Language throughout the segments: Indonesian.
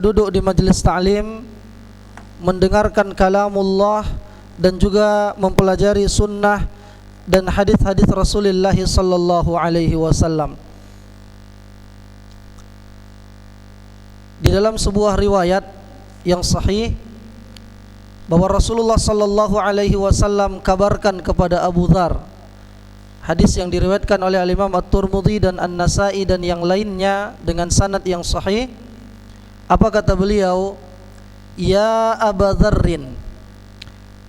duduk di majelis ta'lim, mendengarkan kalamullah dan juga mempelajari sunnah dan hadis-hadis Rasulullah sallallahu alaihi wasallam. Di dalam sebuah riwayat yang sahih bahwa Rasulullah sallallahu alaihi wasallam kabarkan kepada Abu Dzar, hadis yang diriwayatkan oleh Imam At-Tirmidzi dan An-Nasa'i dan yang lainnya dengan sanad yang sahih. Apa kata beliau? Ya Aba Dzarrin,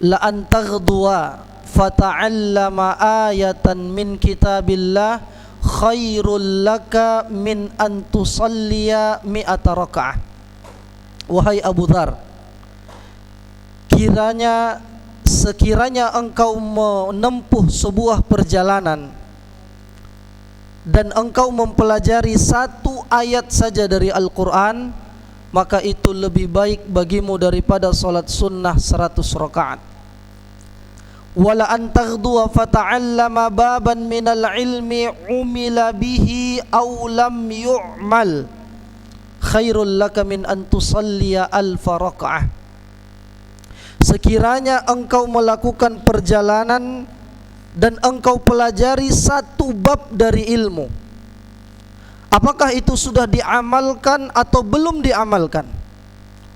la an taghduwa fata'allama ayatan min kitabillah khairul laka min an tusalliya mi'ata raka'ah. Wahai Abu Dzar, sekiranya engkau menempuh sebuah perjalanan dan engkau mempelajari satu ayat saja dari Al-Quran, maka itu lebih baik bagimu daripada salat sunnah 100 rakaat. Wala an taghduwa fata'allama baban minal ilmi umila bihi aw lam yu'mal khairul laka min an tusalliya alfa rakaah. Sekiranya engkau melakukan perjalanan dan engkau pelajari satu bab dari ilmu, apakah itu sudah diamalkan atau belum diamalkan,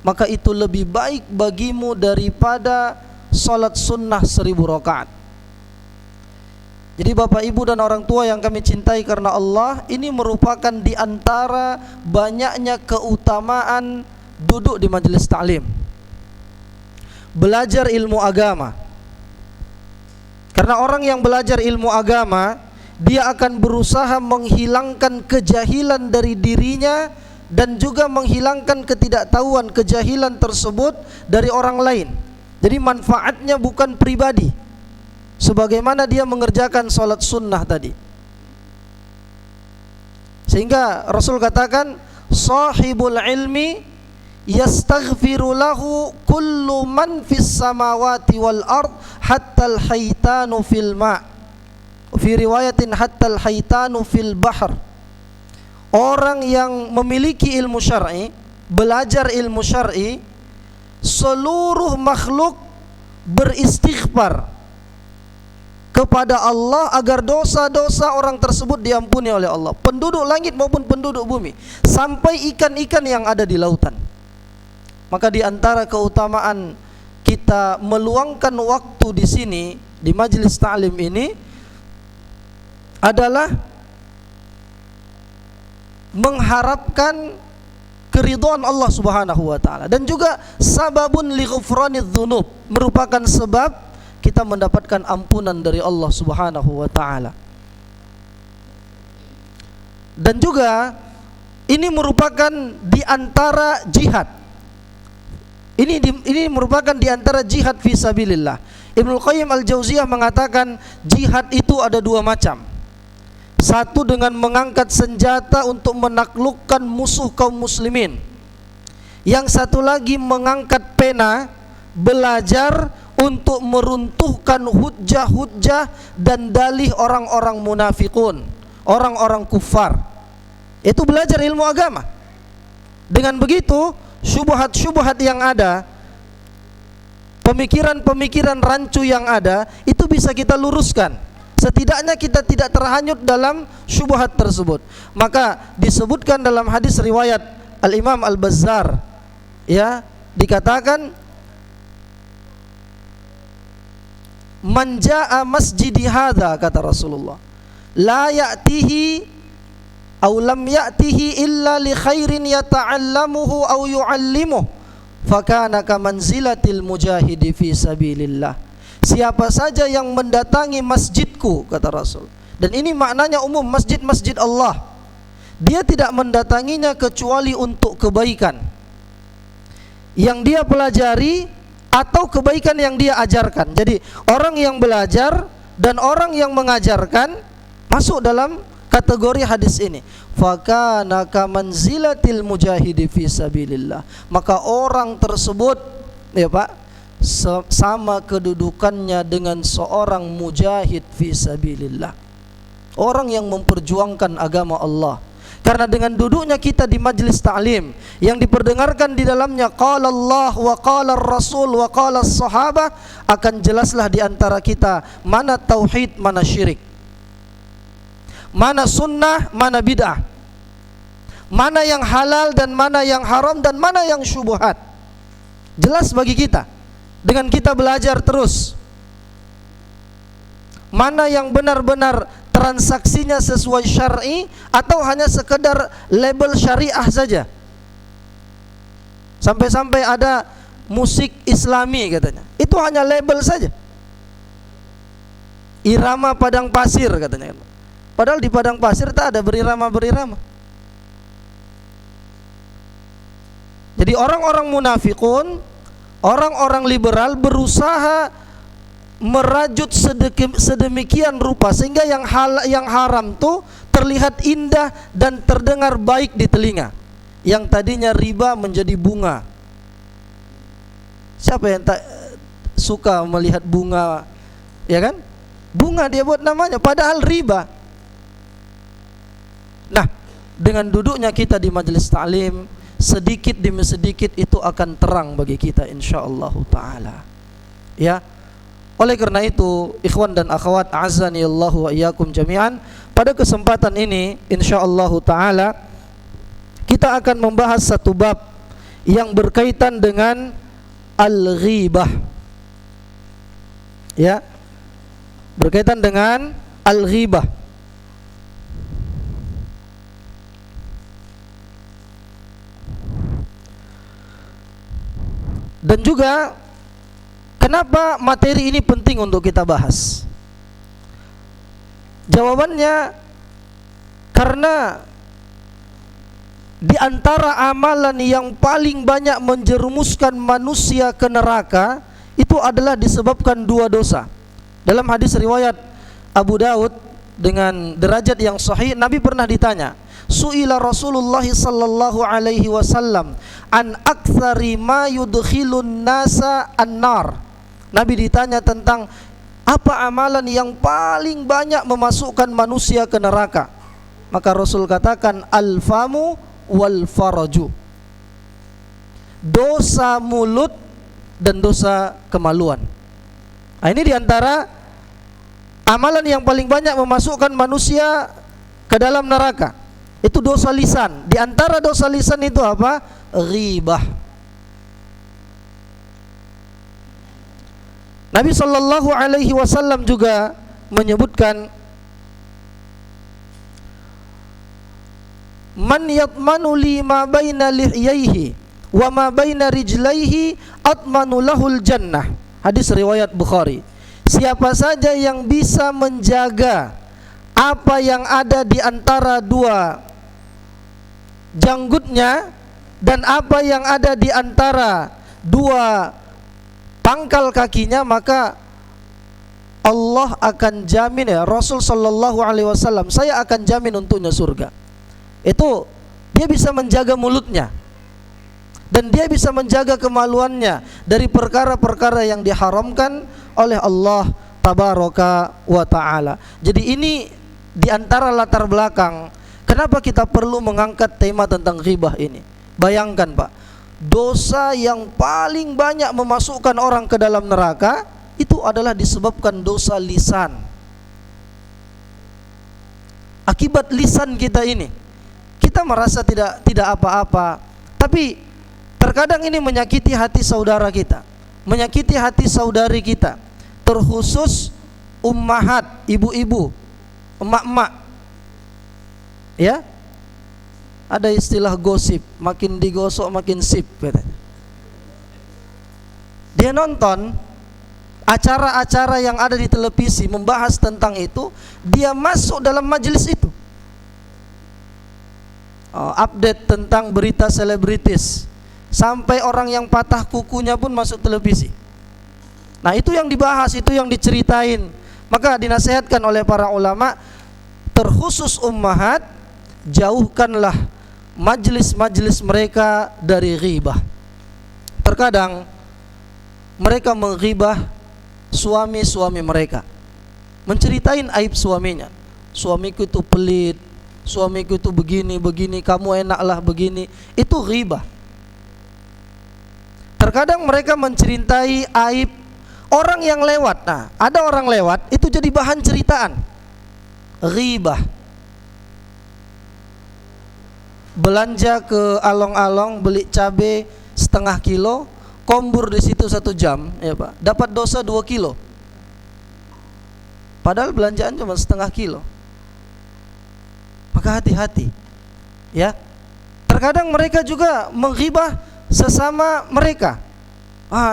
maka itu lebih baik bagimu daripada salat sunnah 1000 rakaat. Jadi Bapak Ibu dan orang tua yang kami cintai karena Allah, ini merupakan di antara banyaknya keutamaan duduk di majelis ta'lim, belajar ilmu agama. Karena orang yang belajar ilmu agama, dia akan berusaha menghilangkan kejahilan dari dirinya dan juga menghilangkan ketidaktahuan kejahilan tersebut dari orang lain. Jadi manfaatnya bukan pribadi, sebagaimana dia mengerjakan salat sunnah tadi. Sehingga Rasul katakan, sahibul ilmi yastaghfiru lahu kullu man fis samawati wal ard hatta al haytanu fil ma'. Fi riwayatin hatta al haytanu fil bahr. Orang yang memiliki ilmu syar'i, belajar ilmu syar'i, seluruh makhluk beristighfar kepada Allah agar dosa-dosa orang tersebut diampuni oleh Allah, penduduk langit maupun penduduk bumi, sampai ikan-ikan yang ada di lautan. Maka di antara keutamaan kita meluangkan waktu di sini di majelis ta'lim ini adalah mengharapkan keridhaan Allah Subhanahu wa taala, dan juga sababun li ghufranidz dzunub, merupakan sebab kita mendapatkan ampunan dari Allah Subhanahu wa taala. Dan juga ini merupakan di antara jihad. Ini merupakan di antara jihad fi sabilillah. Ibnu Qayyim Al-Jauziyah mengatakan jihad itu ada dua macam. Satu dengan mengangkat senjata untuk menaklukkan musuh kaum muslimin. Yang satu lagi mengangkat pena, belajar untuk meruntuhkan hujjah-hujjah dan dalih orang-orang munafikun, orang-orang kufar. Itu belajar ilmu agama. Dengan begitu, syubhat-syubhat yang ada, pemikiran-pemikiran rancu yang ada, itu bisa kita luruskan. Setidaknya kita tidak terhanyut dalam syubhat tersebut. Maka disebutkan dalam hadis riwayat Al-Imam Al-Bazzar, ya, dikatakan man jaa masjidi hadza, kata Rasulullah, la ya'tihi aw lam ya'tihi illa li khairin yata'allamuhu aw yu'allimuhu fakana kamanzilatil mujahidi fi sabilillah. Siapa saja yang mendatangi masjidku, kata Rasul, dan ini maknanya umum, masjid-masjid Allah, dia tidak mendatanginya kecuali untuk kebaikan yang dia pelajari atau kebaikan yang dia ajarkan. Jadi orang yang belajar dan orang yang mengajarkan masuk dalam kategori hadis ini. Fakana kamanzilatil mujahidi fi sabilillah. Maka orang tersebut, ya Pak, sama kedudukannya dengan seorang mujahid fi sabilillah, orang yang memperjuangkan agama Allah. Karena dengan duduknya kita di majlis ta'lim yang diperdengarkan di dalamnya qala Allah wa qala Rasul wa qala sahabah, akan jelaslah di antara kita mana tauhid, mana syirik, mana sunnah, mana bid'ah, mana yang halal dan mana yang haram, dan mana yang syubhat. Jelas bagi kita dengan kita belajar terus mana yang benar-benar transaksinya sesuai syar'i atau hanya sekedar label syariah saja. Sampai-sampai ada musik islami katanya, itu hanya label saja. Irama padang pasir katanya. Padahal di padang pasir tak ada berirama-berirama. Jadi orang-orang munafikun, orang-orang liberal berusaha merajut sedemikian rupa sehingga yang haram tuh terlihat indah dan terdengar baik di telinga. Yang tadinya riba menjadi bunga. Siapa yang tak suka melihat bunga, ya kan? Bunga dia buat namanya, padahal riba. Nah, dengan duduknya kita di majelis ta'lim, sedikit demi sedikit itu akan terang bagi kita insyaallah taala. Ya. Oleh karena itu, ikhwan dan akhwat azani Allah wa iyyakum jami'an, pada kesempatan ini insyaallah taala kita akan membahas satu bab yang berkaitan dengan al-ghibah. Ya. Berkaitan dengan al-ghibah. Dan juga kenapa materi ini penting untuk kita bahas? Jawabannya karena di antara amalan yang paling banyak menjerumuskan manusia ke neraka itu adalah disebabkan dua dosa. Dalam hadis riwayat Abu Daud dengan derajat yang sahih, Nabi pernah ditanya, su'ila Rasulullah sallallahu alaihi wasallam an aktsari ma yudkhilun nasa an-nar. Nabi ditanya tentang apa amalan yang paling banyak memasukkan manusia ke neraka. Maka Rasul katakan al-famu wal faraju. Dosa mulut dan dosa kemaluan. Nah, ini diantara amalan yang paling banyak memasukkan manusia ke dalam neraka. Itu dosa lisan. Di antara dosa lisan itu apa? Ghibah. Nabi sallallahu alaihi wasallam juga menyebutkan, man yatmanu li ma baina lihyaihi wa ma baina rijlaihi atmanu lahul jannah. Hadis riwayat Bukhari. Siapa saja yang bisa menjaga apa yang ada di antara dua janggutnya dan apa yang ada di antara dua pangkal kakinya, maka Allah akan jamin, ya Rasul sallallahu alaihi wasallam, saya akan jamin untuknya surga. Itu dia bisa menjaga mulutnya dan dia bisa menjaga kemaluannya dari perkara-perkara yang diharamkan oleh Allah tabaraka wa taala. Jadi ini di antara latar belakang kenapa kita perlu mengangkat tema tentang ghibah ini. Bayangkan Pak, dosa yang paling banyak memasukkan orang ke dalam neraka itu adalah disebabkan dosa lisan. Akibat lisan kita ini, kita merasa tidak apa-apa, tapi terkadang ini menyakiti hati saudara kita, menyakiti hati saudari kita, terkhusus ummahat, ibu-ibu, emak-emak. Ya, ada istilah gosip, makin digosok makin sip katanya. Dia nonton acara-acara yang ada di televisi membahas tentang itu, dia masuk dalam majelis itu. Update tentang berita selebritis, sampai orang yang patah kukunya pun masuk televisi. Nah, itu yang dibahas, itu yang diceritain. Maka dinasihatkan oleh para ulama, terkhusus ummahat, jauhkanlah majlis-majlis mereka dari ghibah. Terkadang mereka menghibah suami-suami mereka, menceritain aib suaminya. Suamiku itu pelit, suamiku itu begini, kamu enaklah begini. Itu ghibah. Terkadang mereka menceritakan aib orang yang lewat. Nah, ada orang lewat itu jadi bahan ceritaan. Ghibah. Belanja ke along-along, beli cabai setengah kilo, kombur di situ 1 jam, ya Pak, dapat dosa 2 kilo. Padahal belanjaan cuma setengah kilo. Maka hati-hati, ya. Terkadang mereka juga menghibah sesama mereka.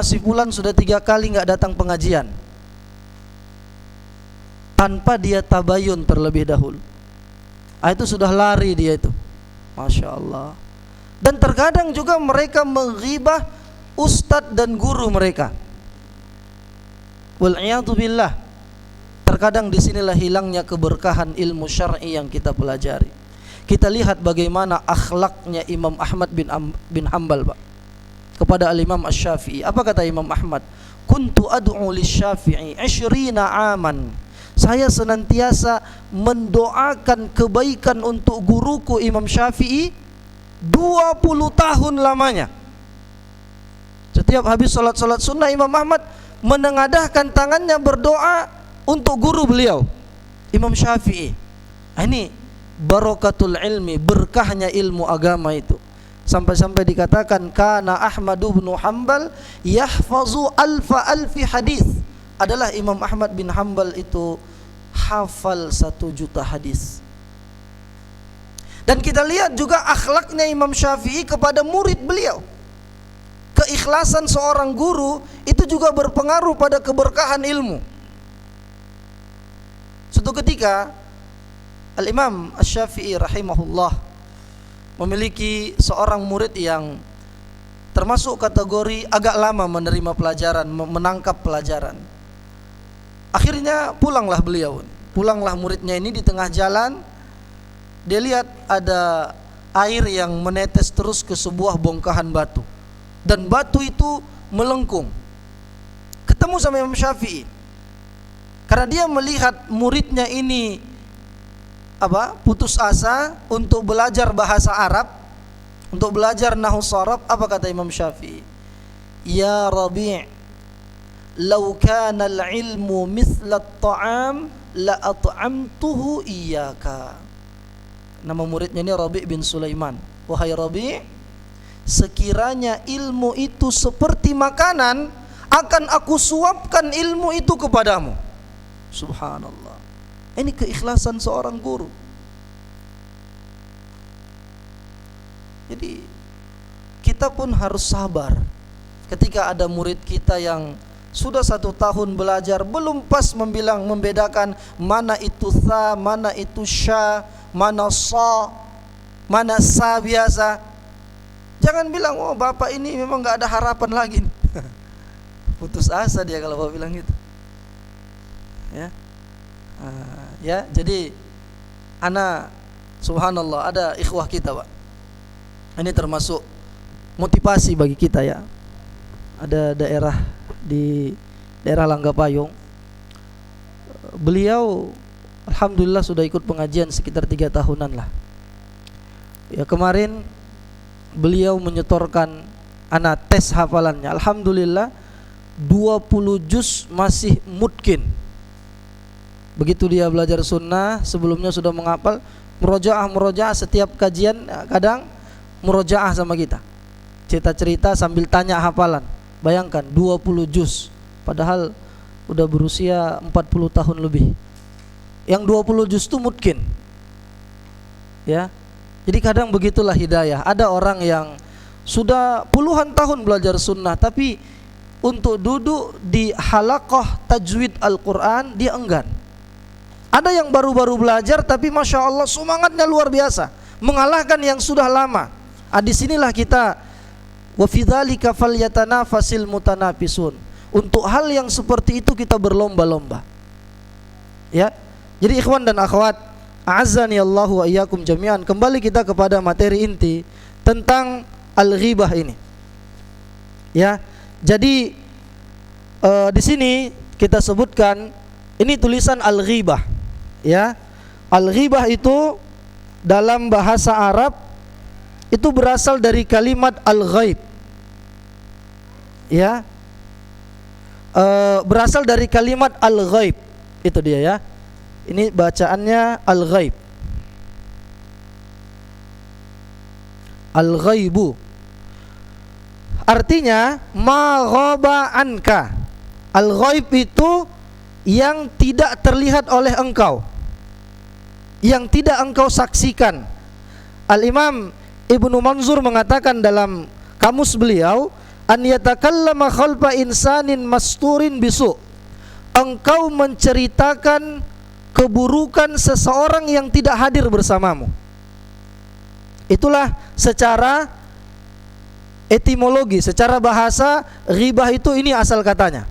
Si fulan sudah 3 kali nggak datang pengajian, tanpa dia tabayun terlebih dahulu. Itu sudah lari dia itu. Masya Allah. Dan terkadang juga mereka menghibah ustadz dan guru mereka. Wal'iyadu billah. Terkadang disinilah hilangnya keberkahan ilmu syar'i yang kita pelajari. Kita lihat bagaimana akhlaknya Imam Ahmad bin Hanbal, Pak, kepada al-Imam Asy-Syafi'i. Apa kata Imam Ahmad? Kuntu ad'u lisy-Syafi'i 20 aman. Saya senantiasa mendoakan kebaikan untuk guruku Imam Syafi'i 20 tahun lamanya. Setiap habis salat sunnah, Imam Ahmad menengadahkan tangannya berdoa untuk guru beliau, Imam Syafi'i. Ini barakatul ilmi, berkahnya ilmu agama itu. Sampai-sampai dikatakan kana Ahmad bin Hanbal yahfazu alfi hadis. Adalah Imam Ahmad bin Hanbal itu hafal 1 juta hadis. Dan kita lihat juga akhlaknya Imam Syafi'i kepada murid beliau. Keikhlasan seorang guru itu juga berpengaruh pada keberkahan ilmu. Suatu ketika Al-Imam Asy-Syafi'i rahimahullah memiliki seorang murid yang termasuk kategori agak lama menerima pelajaran, menangkap pelajaran. Akhirnya pulanglah muridnya ini. Di tengah jalan dia lihat ada air yang menetes terus ke sebuah bongkahan batu, dan batu itu melengkung. Ketemu sama Imam Syafi'i, karena dia melihat muridnya ini putus asa untuk belajar bahasa Arab, untuk belajar nahwu sharaf. Apa kata Imam Syafi'i? Ya Rabi', "Lau kana al-ilmu mithla at-ta'am la at'amtuhu iyyaka." Nama muridnya ini Rabi' bin Sulaiman. Wahai Rabi', sekiranya ilmu itu seperti makanan, akan aku suapkan ilmu itu kepadamu. Subhanallah. Ini keikhlasan seorang guru. Jadi kita pun harus sabar ketika ada murid kita yang sudah 1 tahun belajar, belum pas membedakan mana itu tha, mana itu sya, mana sa, mana sa biasa. Jangan bilang, oh bapak ini memang gak ada harapan lagi. Putus asa dia kalau bapak bilang gitu. Ya, jadi subhanallah, ada ikhwah kita, Pak. Ini termasuk motivasi bagi kita, ya. Ada di daerah Langgapayung. Beliau alhamdulillah sudah ikut pengajian sekitar 3 tahunan lah. Ya, kemarin beliau menyetorkan tes hafalannya. Alhamdulillah 20 juz masih mungkin. Begitu dia belajar sunnah, sebelumnya sudah menghafal, murojaah setiap kajian, kadang murojaah sama kita, cerita-cerita sambil tanya hafalan. Bayangkan 20 juz, padahal udah berusia 40 tahun lebih. Yang 20 juz itu mungkin, ya. Jadi kadang begitulah hidayah. Ada orang yang sudah puluhan tahun belajar sunnah, tapi untuk duduk di halaqah tajwid Al-Quran dia enggan. Ada yang baru-baru belajar tapi Masya Allah semangatnya luar biasa, mengalahkan yang sudah lama. Disinilah kita, wa fi dzalika falyatanafasil mutanafisun. Untuk hal yang seperti itu kita berlomba-lomba. Ya. Jadi ikhwan dan akhwat, a'azzani Allahu wa iyyakum jami'an. Kembali kita kepada materi inti tentang al-ghibah ini. Ya. Jadi di sini kita sebutkan ini tulisan al-ghibah. Ya. Al-ghibah itu dalam bahasa Arab itu berasal dari kalimat al-ghaib. Ya. Berasal dari kalimat al-ghaib. Itu dia ya. Ini bacaannya al-ghaib. Al-ghaibu. Artinya ma ghaba anka. Al-ghaib itu yang tidak terlihat oleh engkau, yang tidak engkau saksikan. Al-Imam Ibnu Manzur mengatakan dalam kamus beliau, an yatakallama khalfa insanin masturin bisu. Engkau menceritakan keburukan seseorang yang tidak hadir bersamamu. Itulah secara etimologi, secara bahasa ghibah itu ini asal katanya.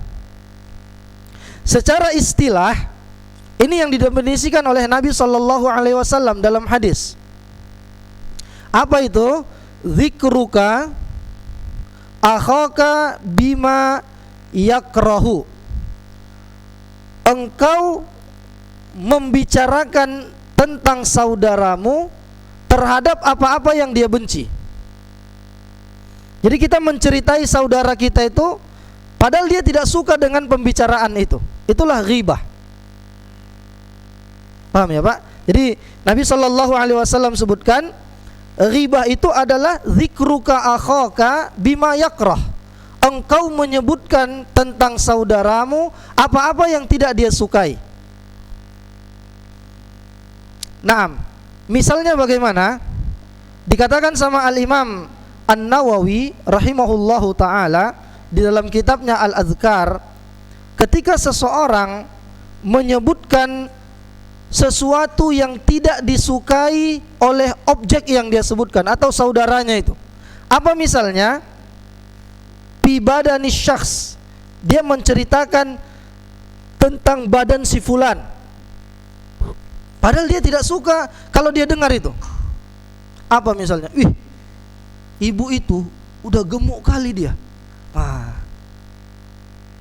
Secara istilah ini yang didefinisikan oleh Nabi SAW dalam hadis. Apa itu? Dzikruka akhaka bima yakrahu. Engkau membicarakan tentang saudaramu terhadap apa-apa yang dia benci. Jadi kita menceritai saudara kita itu padahal dia tidak suka dengan pembicaraan itu. Itulah ghibah. Paham ya Pak? Jadi Nabi SAW sebutkan ghibah itu adalah dzikruka akhaka bima yakrah. Engkau menyebutkan tentang saudaramu apa-apa yang tidak dia sukai. Naam. Misalnya bagaimana? Dikatakan sama Al-Imam An-Nawawi rahimahullahu ta'ala di dalam kitabnya Al-Adhkar, ketika seseorang menyebutkan sesuatu yang tidak disukai oleh objek yang dia sebutkan atau saudaranya itu. Apa misalnya? Fi badani syakhs, dia menceritakan tentang badan si fulan, padahal dia tidak suka kalau dia dengar itu. Apa misalnya? Ibu itu udah gemuk kali dia.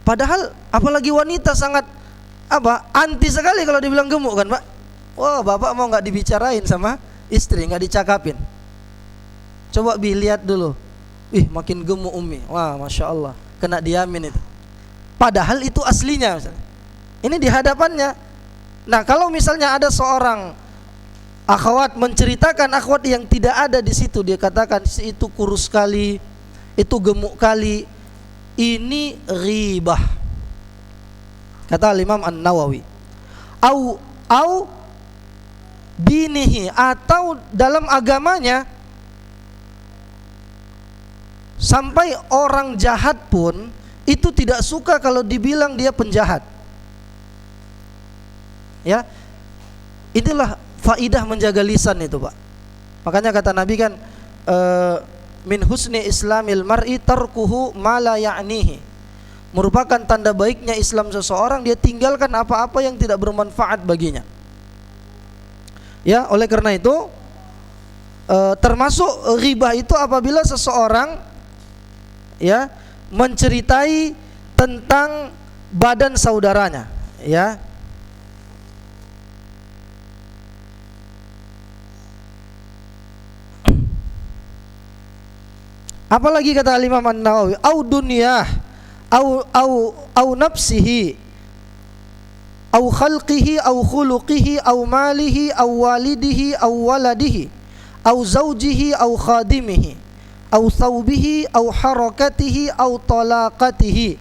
Padahal apalagi wanita sangat anti sekali kalau dibilang gemuk kan Pak. Wah, bapak mau nggak dibicarain sama istri, nggak dicakapin. Coba lihat dulu. Makin gemuk Umi. Wah, masya Allah, kena diamin itu. Padahal itu aslinya misalnya. Ini di hadapannya. Nah, kalau misalnya ada seorang akhwat menceritakan akhwat yang tidak ada di situ, dia katakan itu kurus kali, itu gemuk kali, ini ghibah. Kata Imam An-Nawawi. Au dinihi, atau dalam agamanya, sampai orang jahat pun itu tidak suka kalau dibilang dia penjahat. Ya, itulah faidah menjaga lisan itu Pak. Makanya kata Nabi kan, min husni islamil mar'i tarkuhu ma la ya'nihi. Merupakan tanda baiknya Islam seseorang, dia tinggalkan apa-apa yang tidak bermanfaat baginya. Ya, oleh karena itu termasuk ghibah itu apabila seseorang ya menceritai tentang badan saudaranya, ya. Apalagi kata Imam An-Nawawi, au dunyah, au nafsihi, au khalqihi, au khuluqihi, au malihi, au walidihi, au waladihi, au zawjihi, au khadimihi, au thawbihi, au harakatihi, au talaqatihi.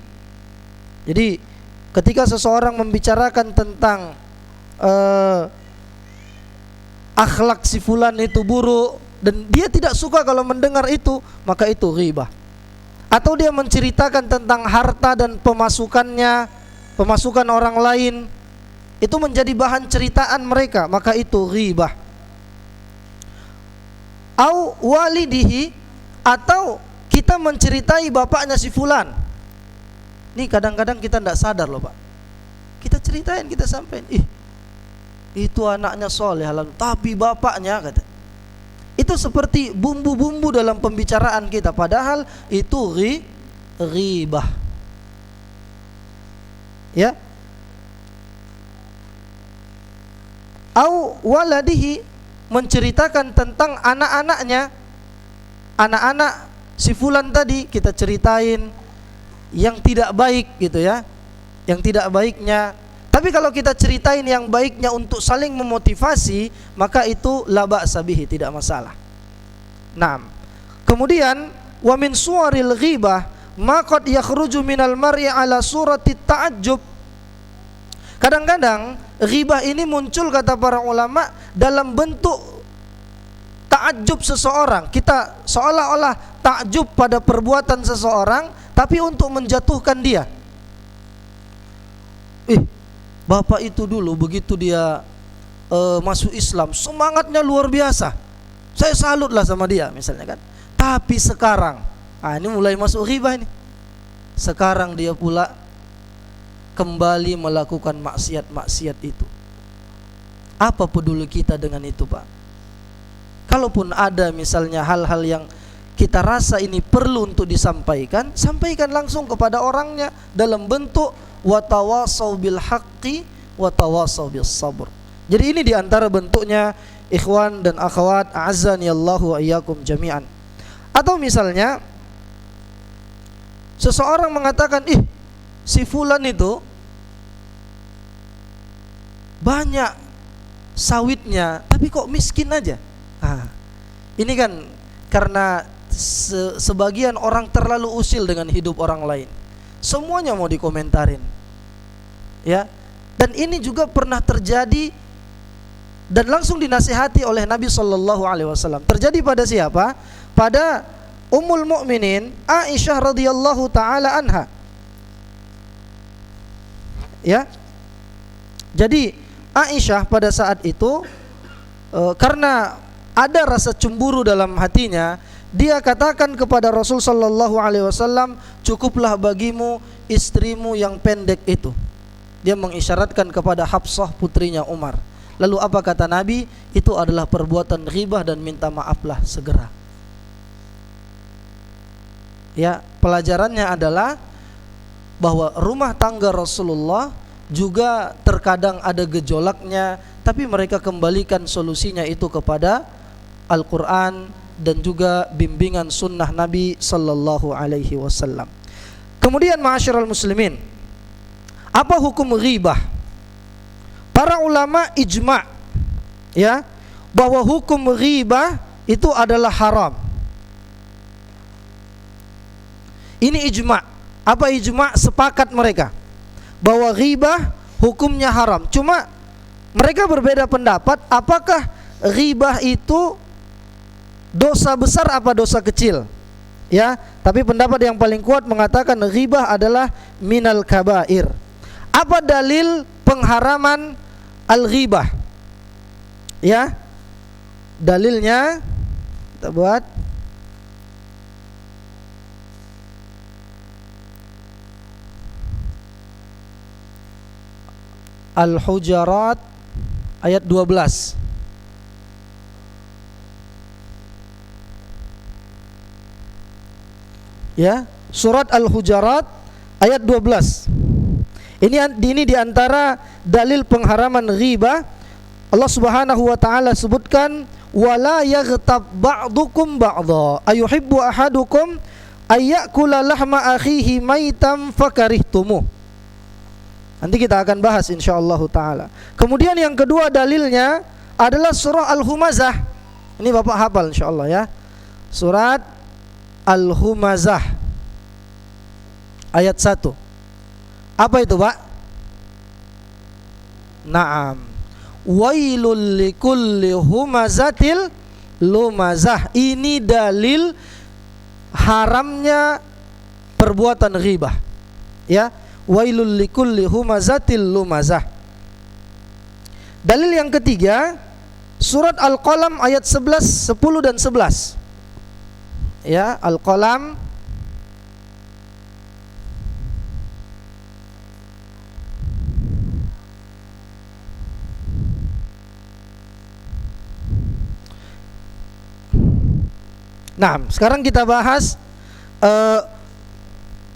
Jadi ketika seseorang membicarakan tentang akhlak si fulan itu buruk dan dia tidak suka kalau mendengar itu, maka itu ghibah. Atau dia menceritakan tentang harta dan pemasukannya, pemasukan orang lain, itu menjadi bahan ceritaan mereka, maka itu ghibah. Au walidihi, atau kita menceritai bapaknya si fulan. Ini kadang-kadang kita tidak sadar loh Pak. Kita ceritain, kita sampein, itu anaknya soleh, tapi bapaknya kata. Itu seperti bumbu-bumbu dalam pembicaraan kita, padahal itu ghibah. Ya. Au waladihi, menceritakan tentang anak-anaknya. Anak-anak si fulan tadi kita ceritain yang tidak baik gitu ya, yang tidak baiknya. Tapi kalau kita ceritain yang baiknya untuk saling memotivasi, maka itu la ba'sa bihi, tidak masalah. Nah, kemudian wa min suwaril ghibah ma qad yakhruju minal mar'i ala surati ta'ajjub. Kadang-kadang ghibah ini muncul, kata para ulama, dalam bentuk ta'ajjub seseorang. Kita seolah-olah ta'ajjub pada perbuatan seseorang, tapi untuk menjatuhkan dia. Bapak itu dulu begitu dia masuk Islam, semangatnya luar biasa. Saya salutlah sama dia misalnya kan. Tapi sekarang, ini mulai masuk ghibah ini. Sekarang dia pula kembali melakukan maksiat-maksiat itu. Apa peduli kita dengan itu, Pak? Kalaupun ada misalnya hal-hal yang kita rasa ini perlu untuk disampaikan, sampaikan langsung kepada orangnya dalam bentuk watawasau bil haqqi watawasau bis sabr. Jadi ini diantara bentuknya, ikhwan dan akhwat, a'azzani Allahu wa iyyakum jami'an. Atau misalnya seseorang mengatakan, si fulan itu banyak sawitnya tapi kok miskin aja. Ini kan karena sebagian orang terlalu usil dengan hidup orang lain. Semuanya mau dikomentarin. Ya. Dan ini juga pernah terjadi dan langsung dinasihati oleh Nabi sallallahu alaihi wasallam. Terjadi pada siapa? Pada Ummul Mukminin Aisyah radhiyallahu taala anha. Ya. Jadi Aisyah pada saat itu karena ada rasa cemburu dalam hatinya, dia katakan kepada Rasul sallallahu alaihi wasallam, "Cukuplah bagimu istrimu yang pendek itu." Dia mengisyaratkan kepada Hafsah putrinya Umar. Lalu apa kata Nabi? Itu adalah perbuatan ghibah dan minta maaflah segera. Ya, pelajarannya adalah bahwa rumah tangga Rasulullah juga terkadang ada gejolaknya, tapi mereka kembalikan solusinya itu kepada Al-Quran dan juga bimbingan sunnah Nabi sallallahu alaihi wasallam. Kemudian ma'asyiral muslimin, apa hukum ghibah? Para ulama ijma' ya bahwa hukum ghibah itu adalah haram. Ini ijma'. Apa ijma'? Sepakat mereka bahwa ghibah hukumnya haram. Cuma mereka berbeda pendapat, apakah ghibah itu dosa besar apa dosa kecil? Ya, tapi pendapat yang paling kuat mengatakan ghibah adalah minal kabair. Apa dalil pengharaman al-ghibah? Ya, dalilnya kita buat Al-Hujarat ayat 12. Ya, surat Al-Hujarat ayat 12. Ini diantara dalil pengharaman ghibah. Allah Subhanahu wa taala sebutkan, wala yaghtab ba'dukum ba'dha ayuhibbu ahadukum ayyakula lahma akhihi maitam fakarihtumuh. Nanti kita akan bahas insyaallah taala. Kemudian yang kedua dalilnya adalah surah Al-Humazah. Ini Bapak hafal insyaallah ya. Surat Al-Humazah ayat 1. Apa itu, Pak? Naam. Wailul likulli humazatil lumazah. Ini dalil haramnya perbuatan ghibah. Ya, wailul likulli humazatil lumazah. Dalil yang ketiga, surat Al-Qalam ayat 11, 10 dan 11. Ya, Al-Qalam Nah, sekarang kita bahas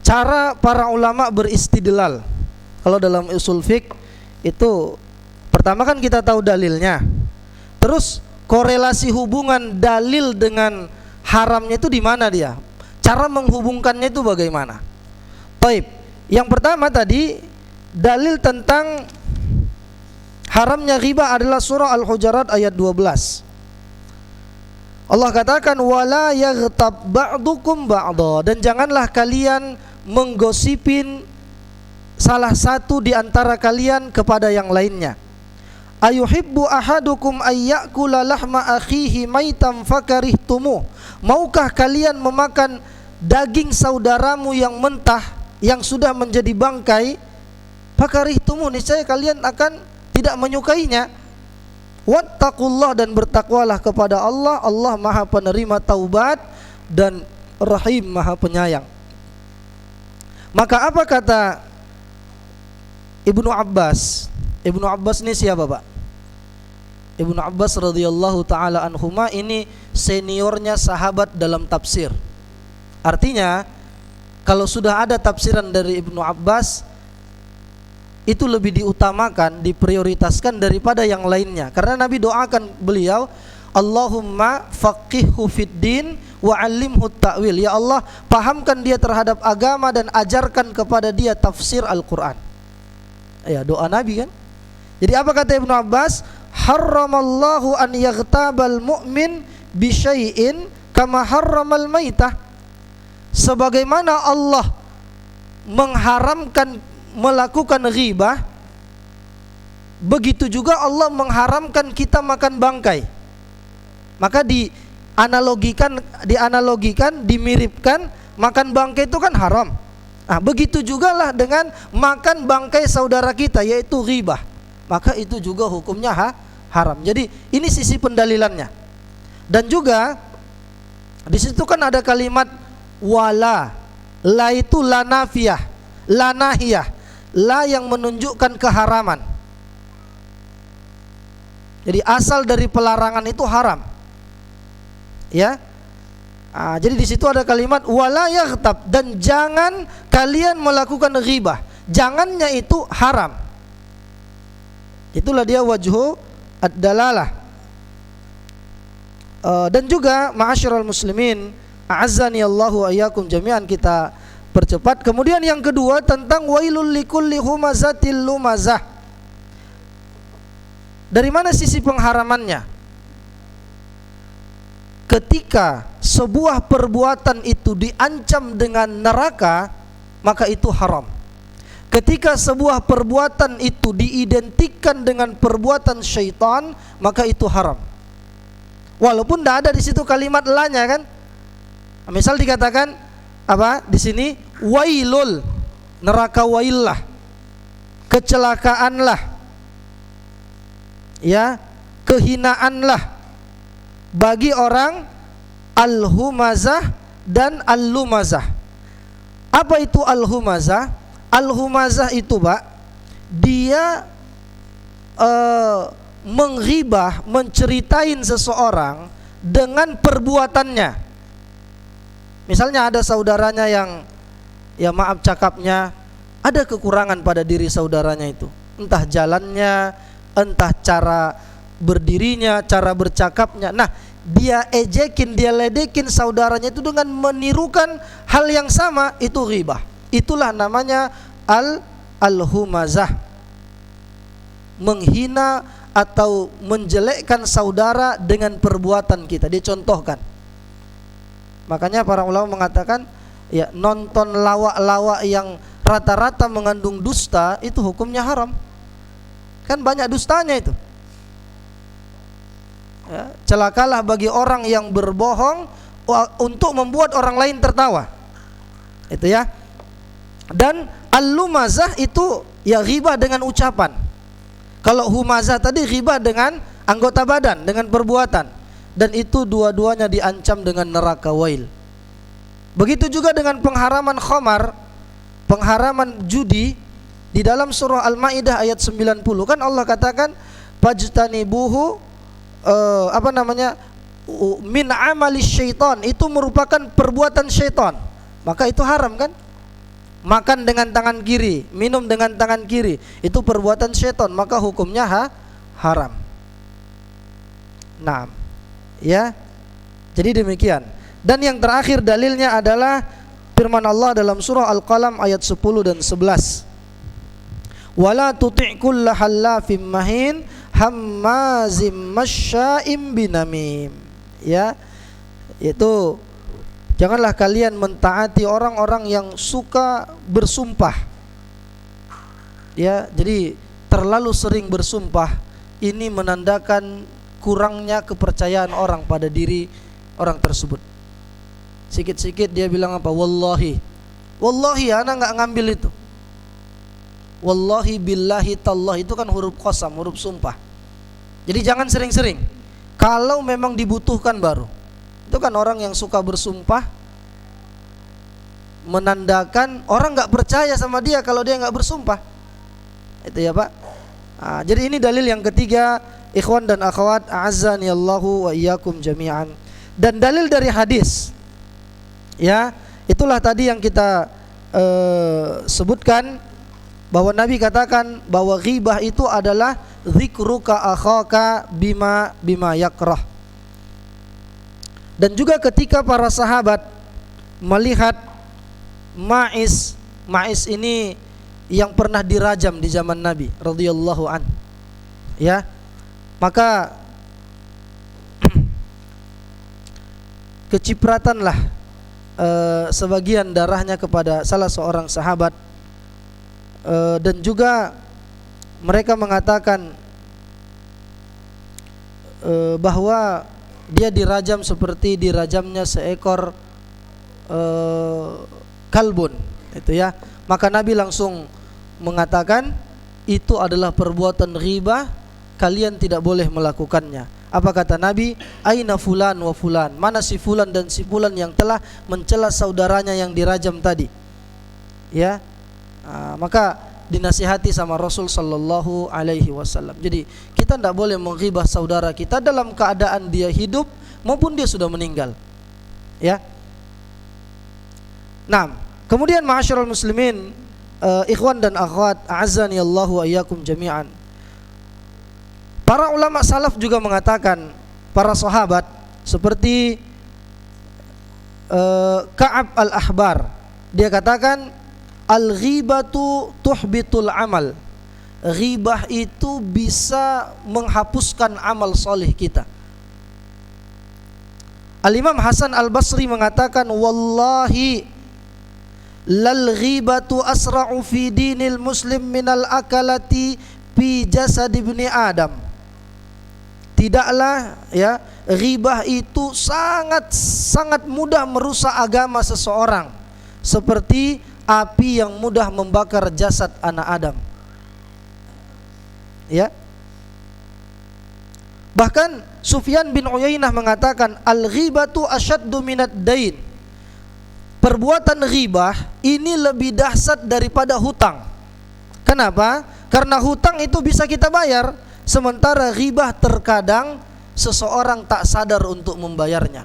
cara para ulama beristidlal. Kalau dalam usul fiqh itu pertama kan kita tahu dalilnya. Terus korelasi hubungan dalil dengan haramnya itu di mana dia? Cara menghubungkannya itu bagaimana? Baik, yang pertama tadi dalil tentang haramnya riba adalah surah Al-Hujurat ayat 12. Allah katakan wala yaghtab ba'dukum ba'dha, dan janganlah kalian menggosipin salah satu di antara kalian kepada yang lainnya. Ayuhibbu ahadukum ayyakula lahma akhihi maitam fakarihtumuh. Maukah kalian memakan daging saudaramu yang mentah yang sudah menjadi bangkai? Fakarihtumuh, niscaya kalian akan tidak menyukainya. Wattaqullah, dan bertakwalah kepada Allah. Allah Maha penerima taubat dan Rahim, Maha penyayang. Maka apa kata Ibnu Abbas? Ibnu Abbas ini siapa, Pak? Ibnu Abbas radhiyallahu taala anhuma ini seniornya sahabat dalam tafsir. Artinya kalau sudah ada tafsiran dari Ibnu Abbas, itu lebih diutamakan, diprioritaskan daripada yang lainnya. Karena Nabi doakan beliau, Allahumma faqihhu fid din wa 'allimhu ta'wil. Ya Allah, pahamkan dia terhadap agama dan ajarkan kepada dia tafsir Al-Qur'an. Ya, doa Nabi kan. Jadi apa kata Ibnu Abbas? Harramallahu an yaghtabal mu'min bi syai'in kama harramal maitah. Sebagaimana Allah mengharamkan melakukan ghibah, begitu juga Allah mengharamkan kita makan bangkai. Maka dianalogikan, dimiripkan, makan bangkai itu kan haram. Nah, begitu jugalah dengan makan bangkai saudara kita, yaitu ghibah. Maka itu juga hukumnya haram. Jadi ini sisi pendalilannya. Dan juga di situ kan ada kalimat wala. La itu la nafiyah, la nahiyah. La yang menunjukkan keharaman. Jadi asal dari pelarangan itu haram. Ya. Jadi di situ ada kalimat wala yaghtab, dan jangan kalian melakukan ghibah. Jangannya itu haram. Itulah dia wajhu ad-dalalah. Dan juga ma'asyiral muslimin, a'azzani Allahu ayyakum jami'an, kita percepat. Kemudian yang kedua tentang wailul likulli humazatil lumazah. Dari mana sisi pengharamannya? Ketika sebuah perbuatan itu diancam dengan neraka, maka itu haram. Ketika sebuah perbuatan itu diidentikan dengan perbuatan syaitan, maka itu haram. Walaupun tidak ada di situ kalimat lanya kan. Misal dikatakan apa di sini? Wailul, neraka waillah, kecelakaanlah, ya, kehinaanlah bagi orang al-humazah dan al-lumazah. Apa itu al-humazah? Al-humazah itu, Pak, dia menghibah, menceritain seseorang dengan perbuatannya. Misalnya ada saudaranya yang, ya maaf cakapnya, ada kekurangan pada diri saudaranya itu. Entah jalannya, entah cara berdirinya, cara bercakapnya. Nah, dia ejekin, dia ledekin saudaranya itu dengan menirukan hal yang sama, itu ghibah. Itulah namanya al-humazah. Menghina atau menjelekkan saudara dengan perbuatan kita, dicontohkan. Makanya para ulama mengatakan, ya, nonton lawak-lawak yang rata-rata mengandung dusta itu hukumnya haram. Kan banyak dustanya itu. Ya, celakalah bagi orang yang berbohong untuk membuat orang lain tertawa. Itu ya. Dan al-lumazah itu ya ghibah dengan ucapan. Kalau humazah tadi ghibah dengan anggota badan, dengan perbuatan. Dan itu dua-duanya diancam dengan neraka wail. Begitu juga dengan pengharaman khamar, pengharaman judi. Di dalam surah Al-Maidah ayat 90 kan Allah katakan fajtanibuhu min amalis syaitan, itu merupakan perbuatan syaitan. Maka itu haram kan? Makan dengan tangan kiri, minum dengan tangan kiri, itu perbuatan syaitan, maka hukumnya haram. Nah, ya. Jadi demikian. Dan yang terakhir dalilnya adalah firman Allah dalam surah Al-Qalam ayat 10 dan 11. Wala tuti' kulla hallafim mahin hammazim masya'im binamim. Ya. Itu janganlah kalian mentaati orang-orang yang suka bersumpah. Ya, jadi terlalu sering bersumpah ini menandakan kurangnya kepercayaan orang pada diri orang tersebut. Sikit-sikit dia bilang apa? Wallahi. Wallahi, ana enggak ngambil itu. Wallahi billahi tallah, itu kan huruf qasam, huruf sumpah. Jadi jangan sering-sering. Kalau memang dibutuhkan baru. Itu kan orang yang suka bersumpah menandakan orang enggak percaya sama dia kalau dia enggak bersumpah. Itu ya, Pak. Nah, jadi ini dalil yang ketiga, ikhwan dan akhwat, a'azzani Allahu wa iyyakum jami'an. Dan dalil dari hadis, ya, itulah tadi yang kita sebutkan, bahwa Nabi katakan bahwa ghibah itu adalah dzikruka akhaka bima yakrah. Dan juga ketika para sahabat melihat Ma'iz ini yang pernah dirajam di zaman Nabi radhiyallahu an, ya, maka kecipratanlah sebagian darahnya kepada salah seorang sahabat, dan juga mereka mengatakan bahwa dia dirajam seperti dirajamnya seekor kalbun, itu ya. Maka Nabi langsung mengatakan itu adalah perbuatan ghibah, kalian tidak boleh melakukannya. Apa kata Nabi? Aina fulan wa fulan, mana si fulan dan si fulan yang telah mencela saudaranya yang dirajam tadi, ya. Maka dinasihati sama Rasul sallallahu alaihi wasallam. Jadi kita tidak boleh menghibah saudara kita dalam keadaan dia hidup maupun dia sudah meninggal, ya. Nah, kemudian ma'asyiral muslimin, ikhwan dan akhwat, a'azzani Allahu wa iyyakum jami'an. Para ulama salaf juga mengatakan, para sahabat seperti Ka'ab al-Ahbar, dia katakan al-ghibatu tuhbitul amal. Ghibah itu bisa menghapuskan amal soleh kita. Al-Imam Hasan al-Basri mengatakan, wallahi lal ghibatu asra'u fi dinil muslim minal akalati fi jasad ibni Adam. Tidaklah, ya, ghibah itu sangat mudah merusak agama seseorang, seperti api yang mudah membakar jasad anak Adam, ya. Bahkan Sufyan bin Uyainah mengatakan al-ghibatu asyaddu minad dain. Perbuatan ghibah ini lebih dahsyat daripada hutang. Kenapa? Karena hutang itu bisa kita bayar, sementara ghibah terkadang seseorang tak sadar untuk membayarnya.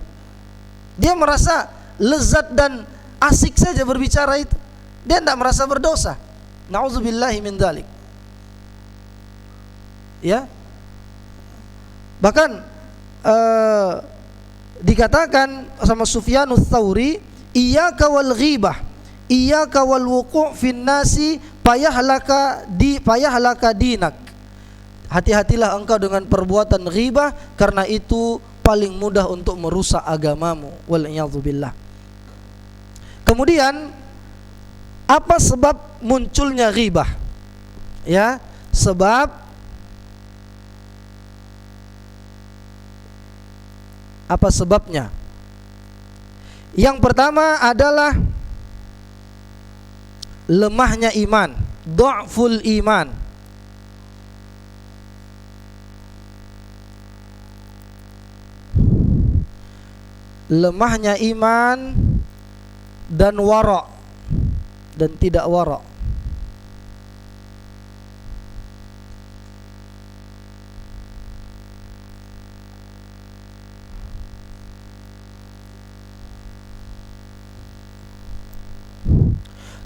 Dia merasa lezat dan asik saja berbicara itu. Dia tidak merasa berdosa. Na'udzubillahi min dzalik. Ya. Bahkan dikatakan sama Sufyanus Tsauri, iyyaka wal ghibah, iyyaka wal wuqu' fin nasi payahlaka dinak. Hati-hatilah engkau dengan perbuatan ghibah, karena itu paling mudah untuk merusak agamamu. Wal iyadzubillah. Kemudian apa sebab munculnya ghibah? Ya, apa sebabnya? Yang pertama adalah lemahnya iman, dha'ful iman. Lemahnya iman dan wara' dan tidak wara'.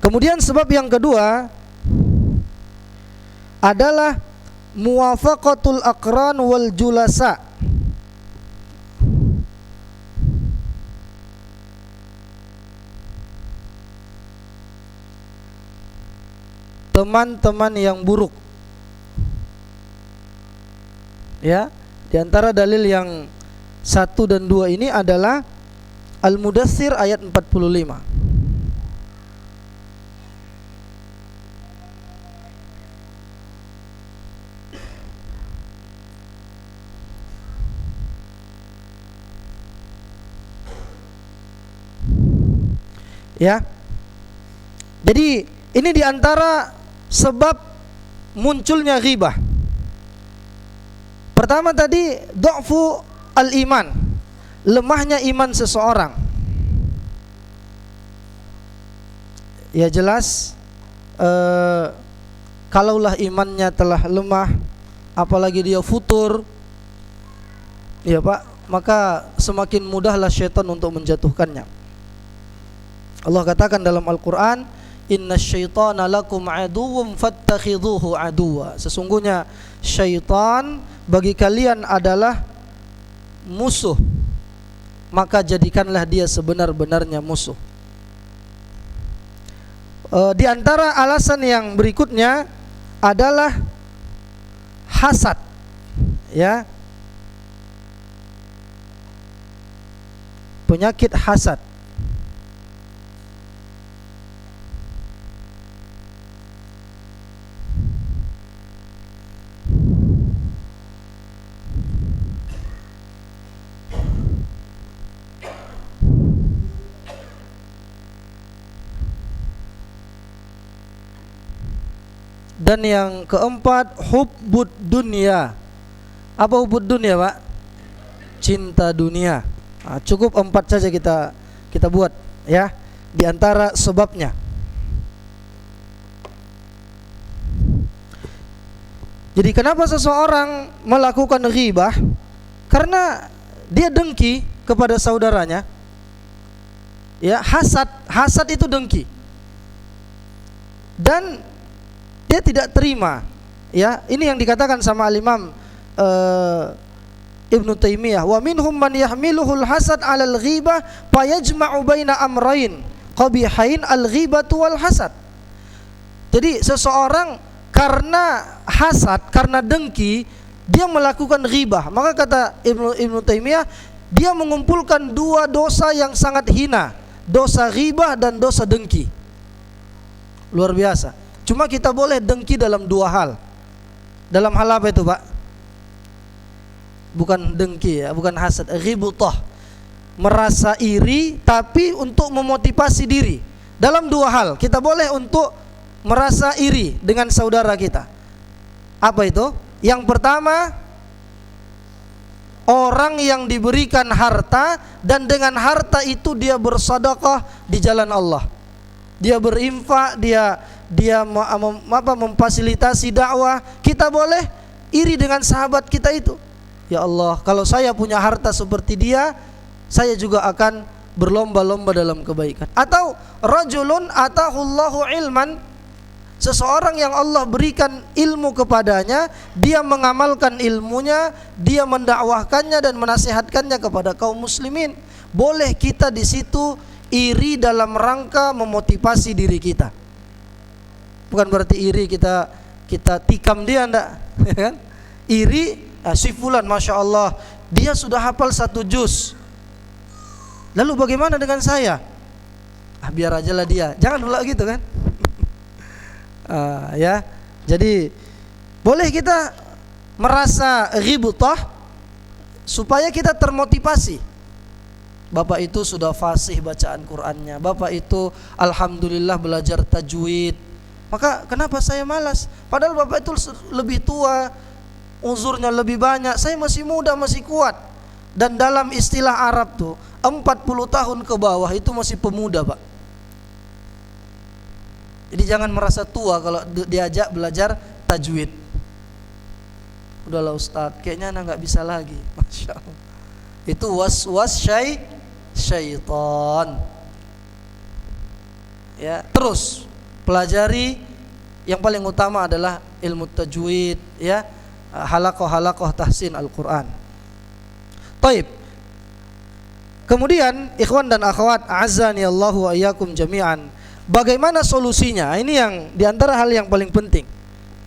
Kemudian sebab yang kedua adalah muwafaqatul aqran wal julasa teman-teman yang buruk. Ya, di antara dalil yang 1 dan 2 ini adalah Al-Mudaththir ayat 45. Ya. Jadi ini di antara sebab munculnya ghibah. Pertama tadi du'fu al-iman, lemahnya iman seseorang. Ya jelas kalaulah imannya telah lemah, apalagi dia futur, ya Pak, maka semakin mudahlah syaitan untuk menjatuhkannya. Allah katakan dalam Al-Quran, innasyaitana lakum aduwwum fattakhidhuhu aduwa. Sesungguhnya syaitan bagi kalian adalah musuh, maka jadikanlah dia sebenar-benarnya musuh. Di antara alasan yang berikutnya adalah hasad, ya, penyakit hasad. Dan yang keempat, hubbud dunia. Apa hubbud dunia, Pak? Cinta dunia. Nah, cukup 4 saja kita buat, ya, di antara sebabnya. Jadi kenapa seseorang melakukan ghibah? Karena dia dengki kepada saudaranya. Ya, hasad itu dengki. Dan dia tidak terima, ya. Ini yang dikatakan sama Al-Imam Ibnu Taimiyah, wa minhum man yahmiluhul hasad 'alal ghibah fayajma'u baina amrayn qabihain al-ghibatu wal hasad. Jadi seseorang karena hasad, karena dengki, dia melakukan ghibah. Maka kata Ibnu Taimiyah, dia mengumpulkan 2 dosa yang sangat hina, dosa ghibah dan dosa dengki. Luar biasa. Cuma kita boleh dengki dalam 2 hal. Dalam hal apa itu, Pak? Bukan dengki, ya, bukan hasad, ghibutah. Merasa iri tapi untuk memotivasi diri. Dalam 2 hal kita boleh untuk merasa iri dengan saudara kita. Apa itu? Yang pertama, orang yang diberikan harta dan dengan harta itu dia bersedekah di jalan Allah. Dia berinfak, dia memfasilitasi dakwah. Kita boleh iri dengan sahabat kita itu. Ya Allah, kalau saya punya harta seperti dia, saya juga akan berlomba-lomba dalam kebaikan. Atau rajulun atahullahu ilman, seseorang yang Allah berikan ilmu kepadanya, dia mengamalkan ilmunya, dia mendakwahkannya dan menasihatkannya kepada kaum muslimin. Boleh kita di situ iri dalam rangka memotivasi diri kita. Bukan berarti iri kita tikam dia, enggak, kan? Iri, si fulan masya Allah dia sudah hafal 1 juz, lalu bagaimana dengan saya? Biar aja lah dia, jangan pula gitu kan. Ya, jadi boleh kita merasa ghibutah supaya kita termotivasi. Bapak itu sudah fasih bacaan Qur'annya, bapak itu alhamdulillah belajar tajwid, maka kenapa saya malas? Padahal bapak itu lebih tua, uzurnya lebih banyak, saya masih muda, masih kuat. Dan dalam istilah Arab tuh 40 tahun ke bawah itu masih pemuda, Pak. Jadi jangan merasa tua kalau diajak belajar tajwid. Udahlah Ustaz, kayaknya anak gak bisa lagi. Masya Allah. Itu was-was syaitan. Ya, terus pelajari. Yang paling utama adalah ilmu tajwid, ya, halaqah tahsin Al-Quran. Taib. Kemudian ikhwan dan akhwat, azani Allahu wa iyyakum jami'an, bagaimana solusinya? Ini yang diantara hal yang paling penting.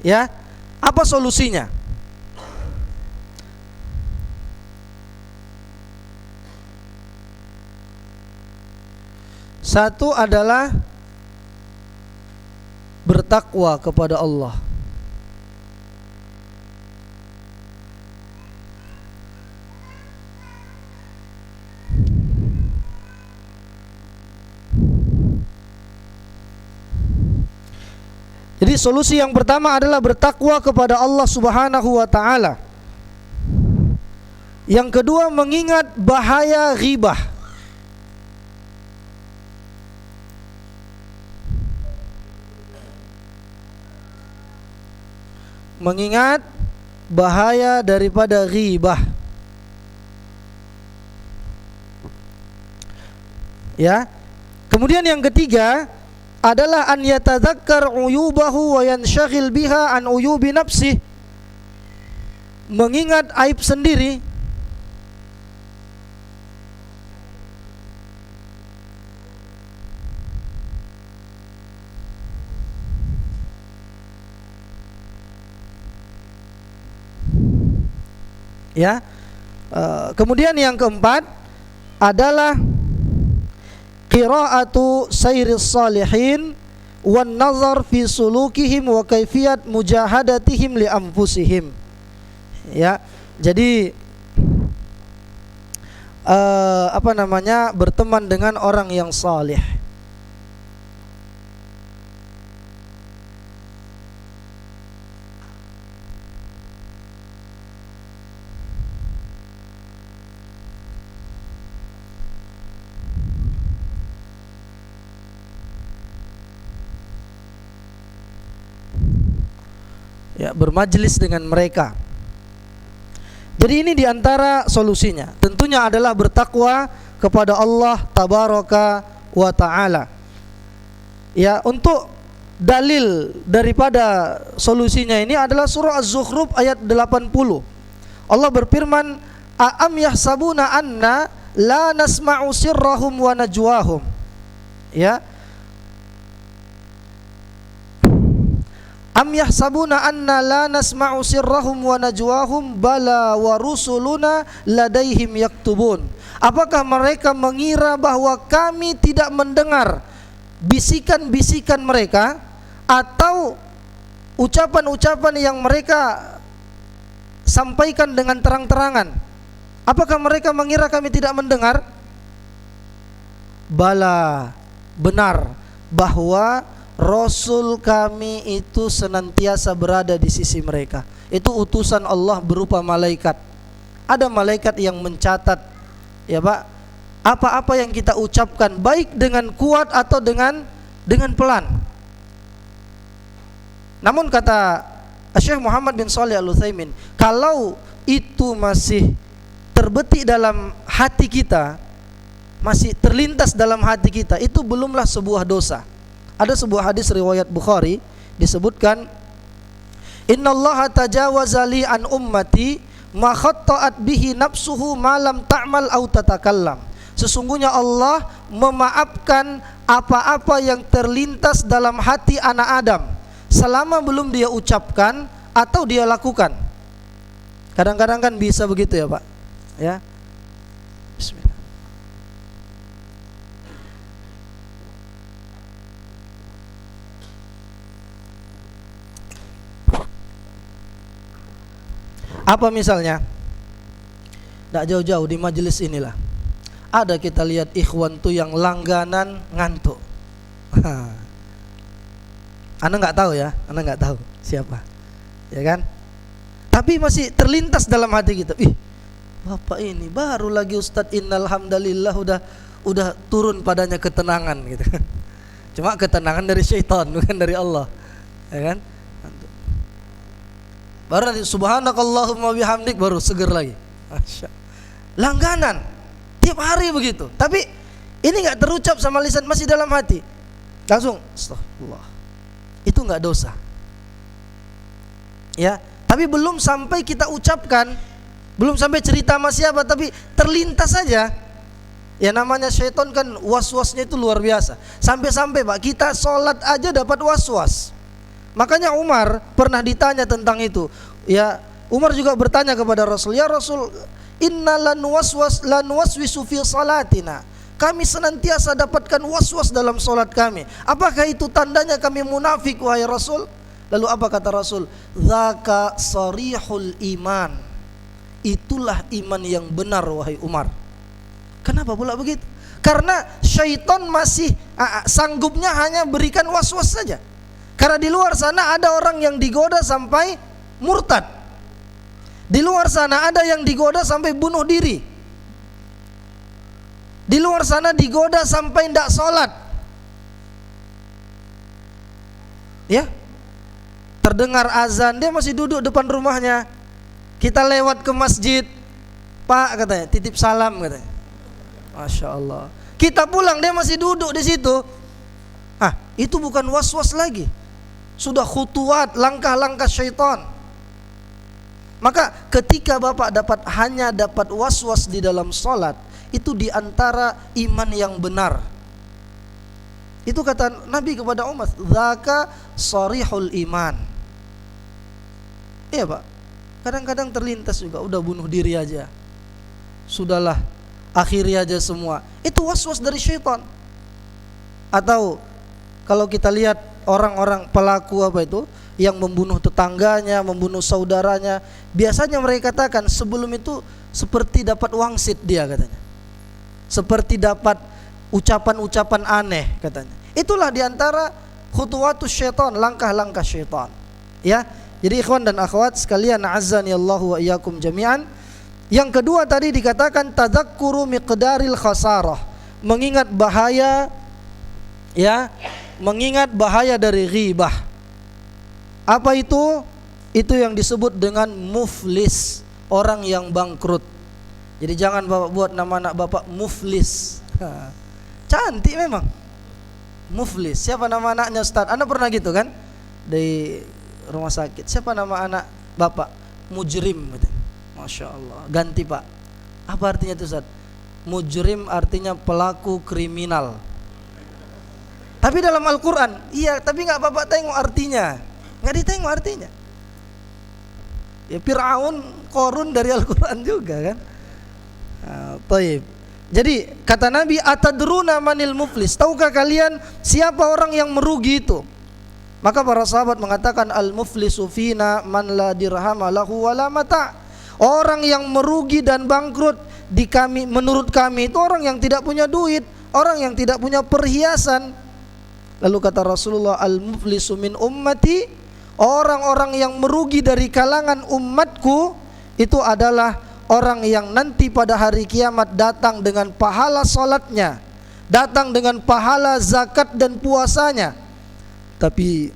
Ya, apa solusinya? Satu adalah bertakwa kepada Allah. Jadi solusi yang pertama adalah bertakwa kepada Allah Subhanahu wa taala. Yang kedua, mengingat bahaya ghibah. Mengingat bahaya daripada ghibah. Ya. Kemudian yang ketiga adalah an yatadzakkar uyubahu wa yanshaghil biha an uyubi nafsih. Mengingat aib sendiri. Ya. Kemudian yang keempat adalah qira'atu sayris salihin wan nazar fi sulukihim wa kaifiyat mujahadatihim li anfusihim. Ya, jadi berteman dengan orang yang salih. Ya, bermajlis dengan mereka. Jadi ini diantara solusinya. Tentunya adalah bertakwa kepada Allah Tabaraka wa ta'ala. Ya, untuk dalil daripada solusinya ini adalah surah Az-Zukhruf ayat 80. Allah berfirman, "A'am yahsabuna anna la nasma'u sirrahum wa najwahum." Ya. Am yahsabuna anna la nasma'u sirrahum wa najwahum bala wa rusuluna ladaihim yaktubun. Apakah mereka mengira bahwa kami tidak mendengar bisikan-bisikan mereka atau ucapan-ucapan yang mereka sampaikan dengan terang-terangan? Apakah mereka mengira kami tidak mendengar? Bala, benar bahwa Rasul kami itu senantiasa berada di sisi mereka. Itu utusan Allah berupa malaikat. Ada malaikat yang mencatat, ya Pak, apa-apa yang kita ucapkan, baik dengan kuat atau dengan pelan. Namun kata Syekh Muhammad bin Shalih Al-Utsaimin, kalau itu masih terbetik dalam hati kita, masih terlintas dalam hati kita, itu belumlah sebuah dosa. Ada sebuah hadis riwayat Bukhari disebutkan, "Innallaha tajawaza li an ummati ma khatta'at bihi nafsuhu ma lam ta'mal aw tatakallam." Sesungguhnya Allah memaafkan apa-apa yang terlintas dalam hati anak Adam selama belum dia ucapkan atau dia lakukan. Kadang-kadang kan bisa begitu ya Pak. Ya. Bismillah. Apa misalnya? Tidak jauh-jauh di majelis inilah ada kita lihat ikhwan tuh yang langganan ngantuk. Anda nggak tahu ya, Anda nggak tahu siapa, ya kan? Tapi masih terlintas dalam hati kita. Ih, bapak ini baru lagi Ustadz innal hamdalillah udah turun padanya ketenangan gitu. Cuma ketenangan dari syaitan bukan dari Allah, ya kan? Baru nanti subhanakallahumma bihamdik baru seger lagi. Masya. Langganan tiap hari begitu. Tapi ini nggak terucap sama lisan, masih dalam hati. Langsung astagfirullah. Itu nggak dosa. Ya, tapi belum sampai kita ucapkan, belum sampai cerita sama siapa, tapi terlintas saja. Ya namanya syaitan kan was-wasnya itu luar biasa. Sampai-sampai Pak, kita sholat aja dapat was-was. Makanya Umar pernah ditanya tentang itu. Ya, Umar juga bertanya kepada Rasul, "Ya Rasul, inna lanwaswisu fi salatina." Kami senantiasa dapatkan was-was dalam solat kami. Apakah itu tandanya kami munafik wahai Rasul? Lalu apa kata Rasul? Dzaka sarihul iman. Itulah iman yang benar wahai Umar. Kenapa pula begitu? Karena syaitan masih sanggupnya hanya berikan was-was saja. Karena di luar sana ada orang yang digoda sampai murtad. Di luar sana ada yang digoda sampai bunuh diri. Di luar sana digoda sampai tidak sholat. Ya, terdengar azan, dia masih duduk depan rumahnya. Kita lewat ke masjid, "Pak," katanya, "titip salam," katanya. Masya Allah. Kita pulang, dia masih duduk di situ. Itu bukan was-was lagi. Sudah khutuwat, langkah-langkah syaitan. Maka ketika Bapak hanya dapat was-was di dalam sholat, itu diantara iman yang benar. Itu kata Nabi kepada Umar, "Dzaka sarihul iman." Iya Pak, kadang-kadang terlintas juga, udah bunuh diri aja, sudahlah, akhiri aja semua. Itu was-was dari syaitan. Atau kalau kita lihat orang-orang pelaku yang membunuh tetangganya, membunuh saudaranya, biasanya mereka katakan sebelum itu seperti dapat wangsit dia katanya. Seperti dapat ucapan-ucapan aneh katanya. Itulah diantara khutuwatus syaitan, langkah-langkah syaitan. Ya, jadi ikhwan dan akhwat sekalian, azani Allahu wa iyyakum jami'an. Yang kedua tadi dikatakan tadzakkuru miqdaril khasarah, mengingat bahaya, ya, mengingat bahaya dari ghibah. Apa itu? Itu yang disebut dengan muflis, orang yang bangkrut. Jadi jangan Bapak buat nama anak Bapak muflis. Cantik memang. Muflis. Siapa nama anaknya Ustaz? Anda pernah gitu kan? Di rumah sakit. Siapa nama anak Bapak? Mujrim. Masya Allah. Ganti Pak. Apa artinya itu Ustaz? Mujrim artinya pelaku kriminal. Tapi dalam Al-Quran, iya, tapi nggak Bapak tengok artinya, nggak ditengok artinya. Ya Fir'aun, Qarun dari Al-Quran juga kan. Taib. Jadi kata Nabi, atadruna manil muflis, tahukah kalian siapa orang yang merugi itu? Maka para sahabat mengatakan, al muflisu fina man la dirhama lahu wala mata. Orang yang merugi dan bangkrut di kami, menurut kami itu orang yang tidak punya duit, orang yang tidak punya perhiasan. Lalu kata Rasulullah, al muflisu min ummati, orang-orang yang merugi dari kalangan umatku itu adalah orang yang nanti pada hari kiamat datang dengan pahala salatnya, datang dengan pahala zakat dan puasanya, tapi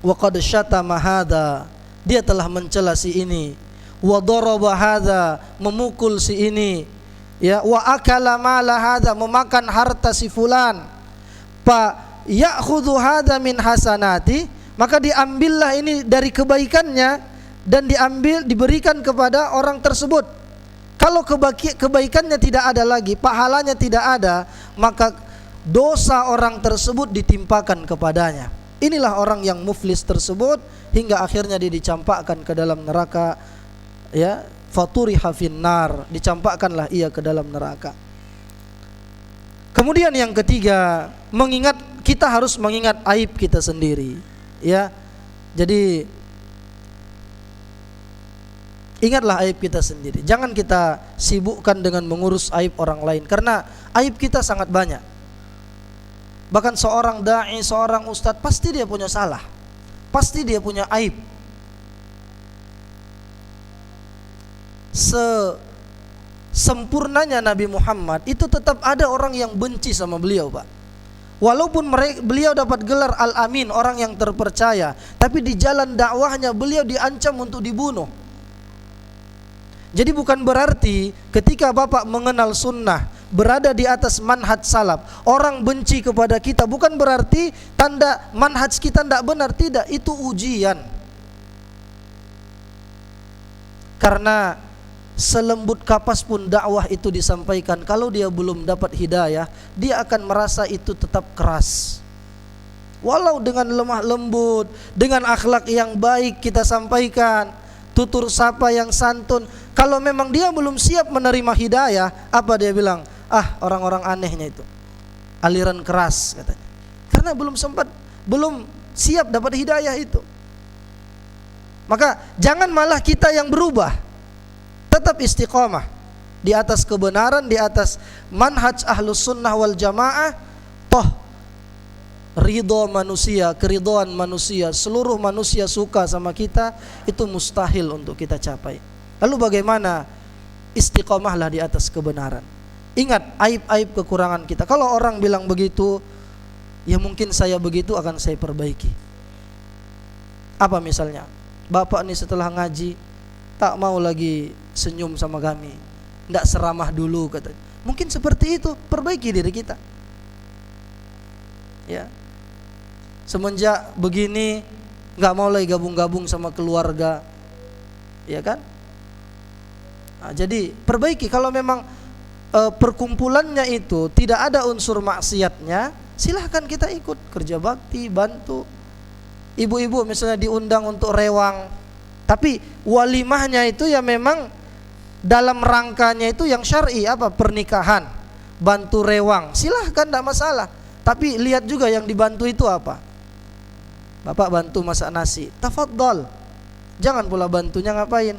waqad syatama hadza, dia telah mencela si ini, wa daraba hadza, memukul si ini, ya, wa akala mala hadza, memakan harta si fulan, fa ya'khudhu hadza min hasanati, maka diambillah ini dari kebaikannya dan diberikan kepada orang tersebut. Kalau kebaikannya tidak ada lagi, pahalanya tidak ada, maka dosa orang tersebut ditimpakan kepadanya. Inilah orang yang muflis tersebut, hingga akhirnya dia dicampakkan ke dalam neraka, ya, faturiha finnar, dicampakkanlah ia ke dalam neraka. Kemudian yang ketiga, kita harus mengingat aib kita sendiri, ya. Jadi ingatlah aib kita sendiri. Jangan kita sibukkan dengan mengurus aib orang lain, karena aib kita sangat banyak. Bahkan seorang dai, seorang ustadz, pasti dia punya salah, pasti dia punya aib. Sempurnanya Nabi Muhammad itu tetap ada orang yang benci sama beliau, Pak. Walaupun beliau dapat gelar Al-Amin, orang yang terpercaya, tapi di jalan dakwahnya beliau diancam untuk dibunuh. Jadi bukan berarti ketika Bapak mengenal sunnah, berada di atas manhaj salaf, orang benci kepada kita, bukan berarti tanda manhaj kita tidak benar. Tidak, itu ujian. Karena selembut kapas pun dakwah itu disampaikan, kalau dia belum dapat hidayah, dia akan merasa itu tetap keras. Walau dengan lemah lembut, dengan akhlak yang baik kita sampaikan, tutur sapa yang santun, kalau memang dia belum siap menerima hidayah, apa dia bilang? Ah, orang-orang anehnya itu, aliran keras katanya. Karena belum siap dapat hidayah itu. Maka jangan malah kita yang berubah, tetap istiqomah di atas kebenaran, di atas manhaj ahlus sunnah wal jamaah. Toh ridho manusia, keridhaan manusia, seluruh manusia suka sama kita, itu mustahil untuk kita capai. Lalu bagaimana? Istiqomahlah di atas kebenaran. Ingat aib-aib kekurangan kita. Kalau orang bilang begitu, ya mungkin saya begitu akan saya perbaiki. Apa misalnya? Bapak nih setelah ngaji tak mau lagi senyum sama kami, tidak seramah dulu katanya. Mungkin seperti itu, perbaiki diri kita. Ya, semenjak begini nggak mau lagi gabung-gabung sama keluarga, ya kan? Nah, jadi perbaiki. Kalau memang perkumpulannya itu tidak ada unsur maksiatnya, silahkan kita ikut kerja bakti, bantu. Ibu-ibu misalnya diundang untuk rewang, tapi walimahnya itu ya memang dalam rangkanya itu yang syar'i, apa, pernikahan, bantu rewang, silahkan, tidak masalah. Tapi lihat juga yang dibantu itu apa. Bapak bantu masak nasi, tafadhol. Jangan pula bantunya ngapain?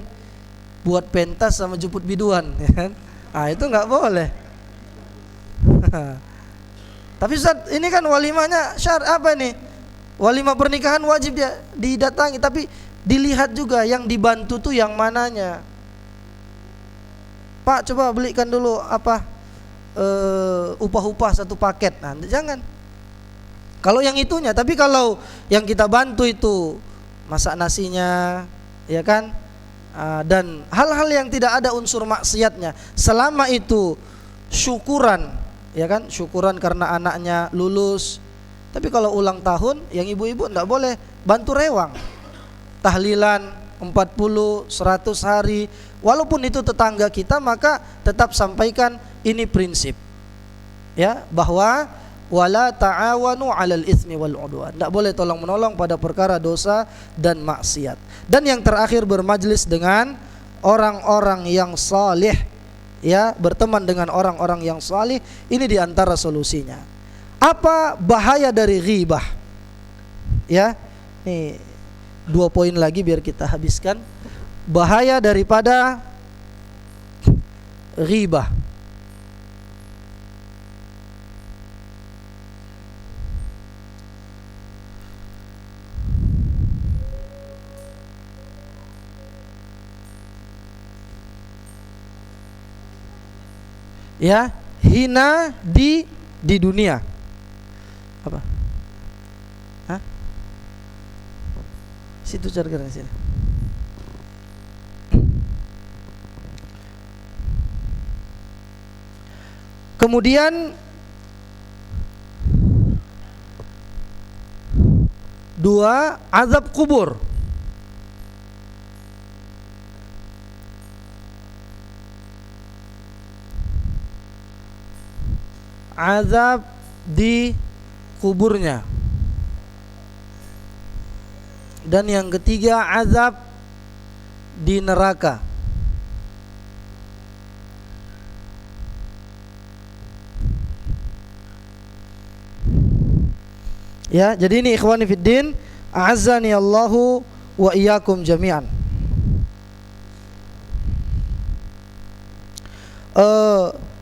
Buat pentas sama jemput biduan, ya kan? Ah, itu nggak boleh. Tapi Ustaz, ini kan walimahnya apa ini? Walimah pernikahan wajib dia didatangi, tapi dilihat juga yang dibantu tuh yang mananya. Pak, coba belikan dulu apa upah-upah satu paket. Nah, jangan. Kalau yang itunya, tapi kalau yang kita bantu itu masak nasinya, ya kan? Dan hal-hal yang tidak ada unsur maksiatnya, selama itu syukuran, ya kan? Syukuran karena anaknya lulus. Tapi kalau ulang tahun, yang ibu-ibu tidak boleh bantu rewang. Tahlilan 40, 100 hari, walaupun itu tetangga kita, maka tetap sampaikan ini prinsip, ya, bahwa wala ta'awanu 'alal itsmi wal 'udwan. Tidak boleh tolong menolong pada perkara dosa dan maksiat. Dan yang terakhir, bermajlis dengan orang-orang yang saleh, ya, berteman dengan orang-orang yang saleh. Ini diantara solusinya. Apa bahaya dari ghibah? Ya, nih 2 poin lagi biar kita habiskan. Bahaya daripada ghibah. Ya, hina di dunia. Apa? Hah? Situ cari sini. Kemudian 2, azab kubur. Azab di kuburnya. Dan yang ketiga, azab di neraka. Ya, jadi ini ikhwani fiddin, a'azzani Allahu wa iyyakum jami'an.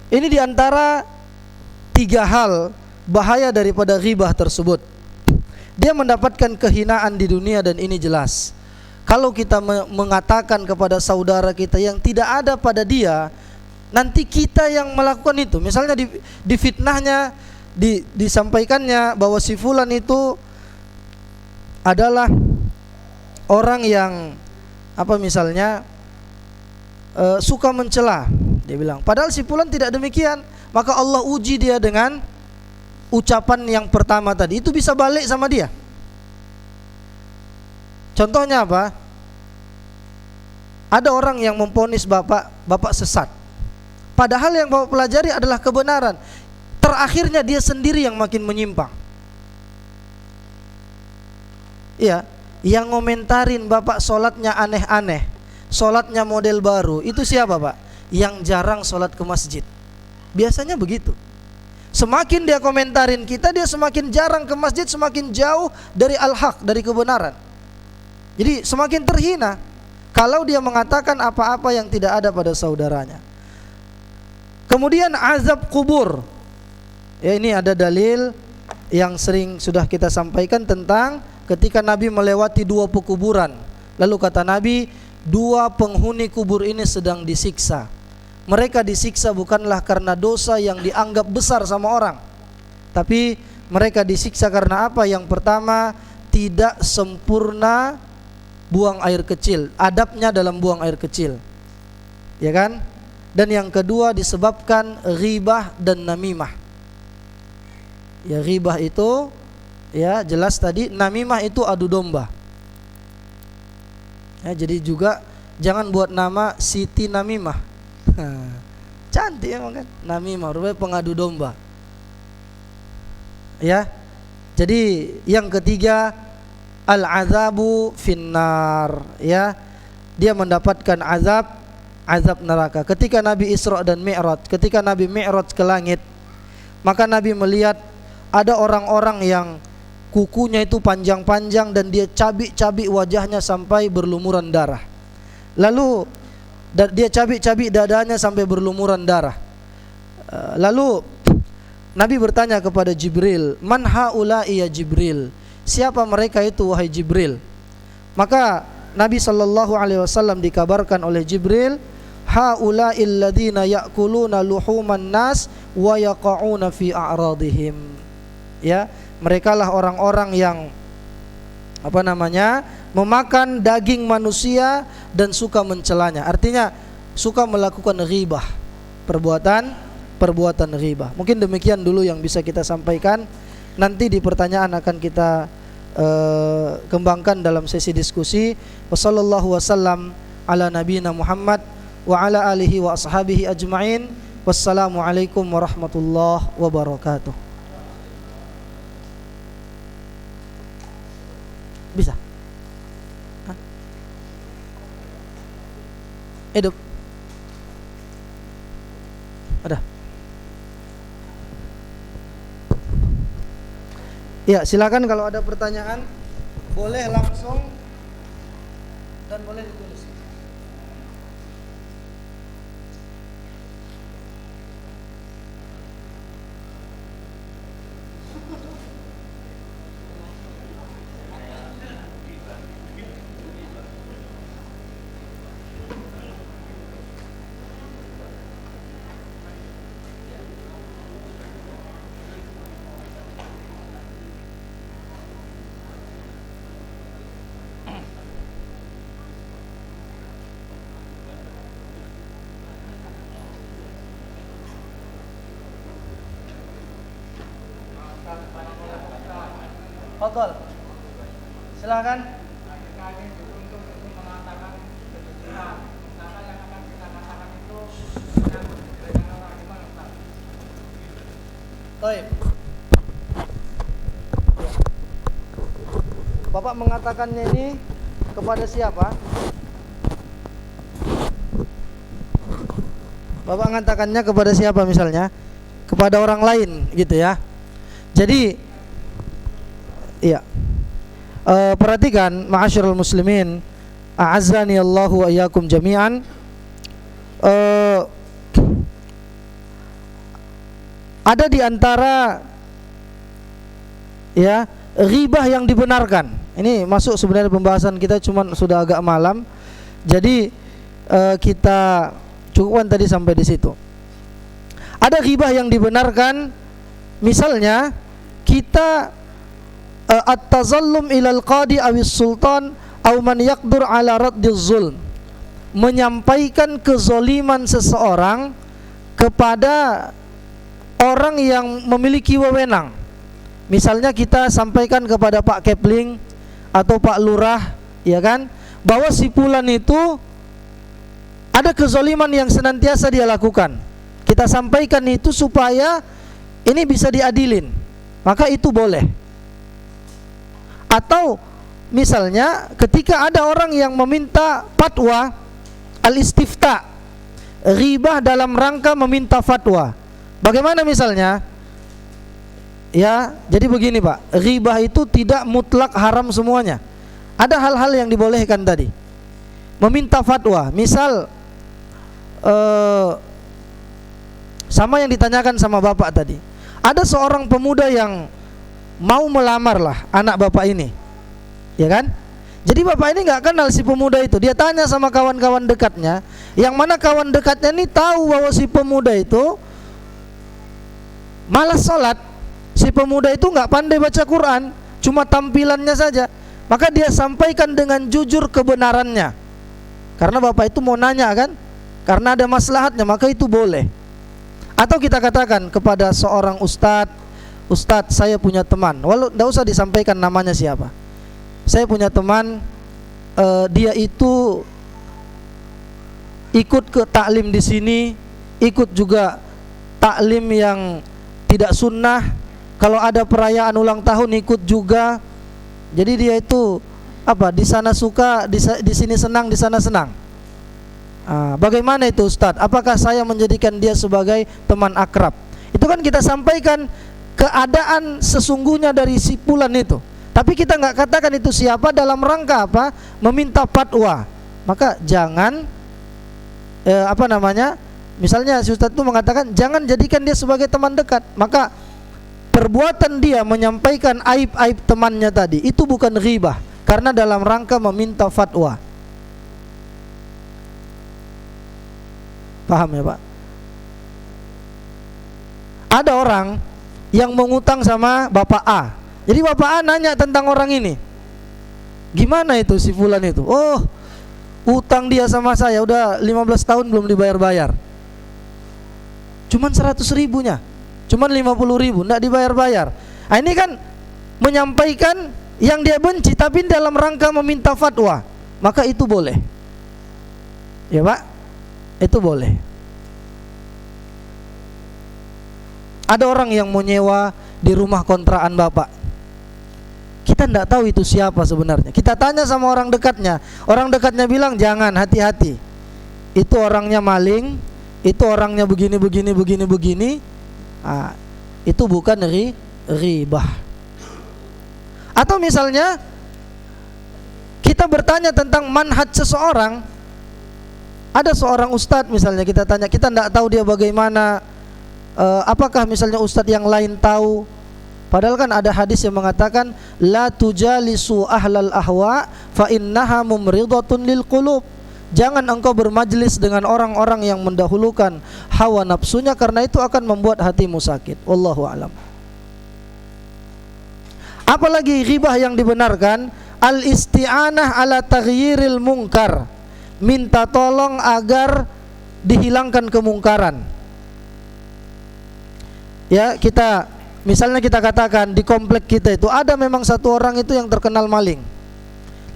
Ini diantara 3 hal bahaya daripada ghibah tersebut. Dia mendapatkan kehinaan di dunia, dan ini jelas. Kalau kita mengatakan kepada saudara kita yang tidak ada pada dia, nanti kita yang melakukan itu. Misalnya di fitnahnya, disampaikannya bahwa si fulan itu adalah orang yang apa misalnya suka mencela, dia bilang. Padahal si fulan tidak demikian. Maka Allah uji dia dengan ucapan yang pertama tadi, itu bisa balik sama dia. Contohnya apa? Ada orang yang memvonis bapak sesat, padahal yang bapak pelajari adalah kebenaran. Terakhirnya dia sendiri yang makin menyimpang. Ya, yang ngomentarin bapak sholatnya aneh-aneh, sholatnya model baru, itu siapa pak? Yang jarang sholat ke masjid. Biasanya begitu. Semakin dia komentarin kita, dia semakin jarang ke masjid, semakin jauh dari al-haq, dari kebenaran. Jadi semakin terhina kalau dia mengatakan apa-apa yang tidak ada pada saudaranya. Kemudian azab kubur. Ya, ini ada dalil yang sering sudah kita sampaikan tentang ketika Nabi melewati 2 pekuburan. Lalu kata Nabi, 2 penghuni kubur ini sedang disiksa. Mereka disiksa bukanlah karena dosa yang dianggap besar sama orang, tapi mereka disiksa karena apa? Yang pertama, tidak sempurna buang air kecil, adabnya dalam buang air kecil, ya kan? Dan yang kedua disebabkan ghibah dan namimah. Ya, ghibah itu ya jelas tadi, namimah itu adu domba. Ya, jadi juga jangan buat nama Siti Namimah. Cantik emang kan, namimah, rupanya pengadu domba. Ya, jadi yang ketiga, al-azabu finnar, ya, dia mendapatkan azab neraka. Ketika Nabi Isra dan Mi'raj, ketika Nabi Mi'raj ke langit, maka Nabi melihat ada orang-orang yang kukunya itu panjang-panjang dan dia cabik-cabik wajahnya sampai berlumuran darah. Lalu dia cabik-cabik dadanya sampai berlumuran darah. Lalu Nabi bertanya kepada Jibril, "Man haula'i ya Jibril?" Siapa mereka itu wahai Jibril? Maka Nabi sallallahu alaihi wasallam dikabarkan oleh Jibril, haula'il ladzina ya'kuluna luhuman nas wa yaqa'una fi a'radihim. Ya, merekalah orang-orang yang memakan daging manusia dan suka mencelanya. Artinya suka melakukan ghibah, perbuatan ghibah. Mungkin demikian dulu yang bisa kita sampaikan. Nanti di pertanyaan akan kita kembangkan dalam sesi diskusi. Wassallallahu wasallam ala nabiyina Muhammad wa ala alihi wa ashabihi ajma'in. Wassalamualaikum warahmatullahi wabarakatuh. Bisa? Hah? Hidup. Ada. Ya, silakan kalau ada pertanyaan boleh langsung dan boleh ditulis. Fadhal. Silakan. Baik. Bapak mengatakannya ini kepada siapa? Bapak mengatakannya kepada siapa misalnya? Kepada orang lain gitu ya. Jadi iya, perhatikan ma'asyiral muslimin, a'azzani Allahu wa iyyakum jami'an. Ada di antara ya ghibah yang dibenarkan. Ini masuk sebenarnya pembahasan kita, cuman sudah agak malam. Jadi kita cukupkan tadi sampai di situ. Ada ghibah yang dibenarkan, misalnya kita at-tazallum ilal qadi awis sultan aw man yaqdur ala raddiz zulm, menyampaikan kezoliman seseorang kepada orang yang memiliki wewenang. Misalnya kita sampaikan kepada Pak Kepling atau Pak Lurah, ya kan, bahwa si fulan itu ada kezaliman yang senantiasa dia lakukan, kita sampaikan itu supaya ini bisa diadilin, maka itu boleh. Atau misalnya ketika ada orang yang meminta fatwa, al-istifta, ghibah dalam rangka meminta fatwa. Bagaimana misalnya? Ya, jadi begini Pak, ghibah itu tidak mutlak haram semuanya. Ada hal-hal yang dibolehkan tadi. Meminta fatwa, misal sama yang ditanyakan sama Bapak tadi. Ada seorang pemuda yang mau melamar lah anak Bapak ini, ya kan? Jadi Bapak ini nggak kenal si pemuda itu. Dia tanya sama kawan-kawan dekatnya, yang mana kawan dekatnya ini tahu bahwa si pemuda itu malas sholat. Si pemuda itu nggak pandai baca Quran, cuma tampilannya saja. Maka dia sampaikan dengan jujur kebenarannya. Karena Bapak itu mau nanya kan, karena ada maslahatnya, maka itu boleh. Atau kita katakan kepada seorang ustadz, Ustadz, saya punya teman, walau tidak usah disampaikan namanya siapa. Saya punya teman, dia itu ikut ke taklim di sini, ikut juga taklim yang tidak sunnah. Kalau ada perayaan ulang tahun ikut juga. Jadi dia itu di sana suka, di sini senang, di sana senang. Bagaimana itu Ustadz? Apakah saya menjadikan dia sebagai teman akrab? Itu kan kita sampaikan keadaan sesungguhnya dari si fulan itu. Tapi kita nggak katakan itu siapa dalam rangka apa? Meminta fatwa. Maka jangan misalnya si Ustadz itu mengatakan jangan jadikan dia sebagai teman dekat. Maka perbuatan dia menyampaikan aib-aib temannya tadi itu bukan ghibah, karena dalam rangka meminta fatwa. Paham ya Pak? Ada orang yang mengutang sama Bapak A. Jadi Bapak A nanya tentang orang ini. Gimana itu si fulan itu? Oh, utang dia sama saya udah 15 tahun belum dibayar-bayar. Cuman 100 ribunya, cuman 50 ribu, enggak dibayar-bayar. Ini kan menyampaikan yang dia benci, tapi dalam rangka meminta fatwa. Maka itu boleh. Ya Pak, itu boleh. Ada orang yang mau nyewa di rumah kontrakan Bapak. Kita tidak tahu itu siapa sebenarnya. Kita tanya sama orang dekatnya. Orang dekatnya bilang jangan, hati-hati. Itu orangnya maling, itu orangnya begini. Itu bukan ribah. Atau misalnya kita bertanya tentang manhaj seseorang. Ada seorang ustadz misalnya, kita tanya, kita tidak tahu dia bagaimana. Apakah misalnya ustadz yang lain tahu? Padahal kan ada hadis yang mengatakan la tujalisu ahlal ahwa fa innaha mumridatun lil qulub. Jangan engkau bermajlis dengan orang-orang yang mendahulukan hawa nafsunya, karena itu akan membuat hatimu sakit. Wallahu a'lam. Apalagi ghibah yang dibenarkan, al-isti'anah ala taghyiril munkar, minta tolong agar dihilangkan kemungkaran. Ya, misalnya kita katakan di komplek kita itu ada memang satu orang itu yang terkenal maling.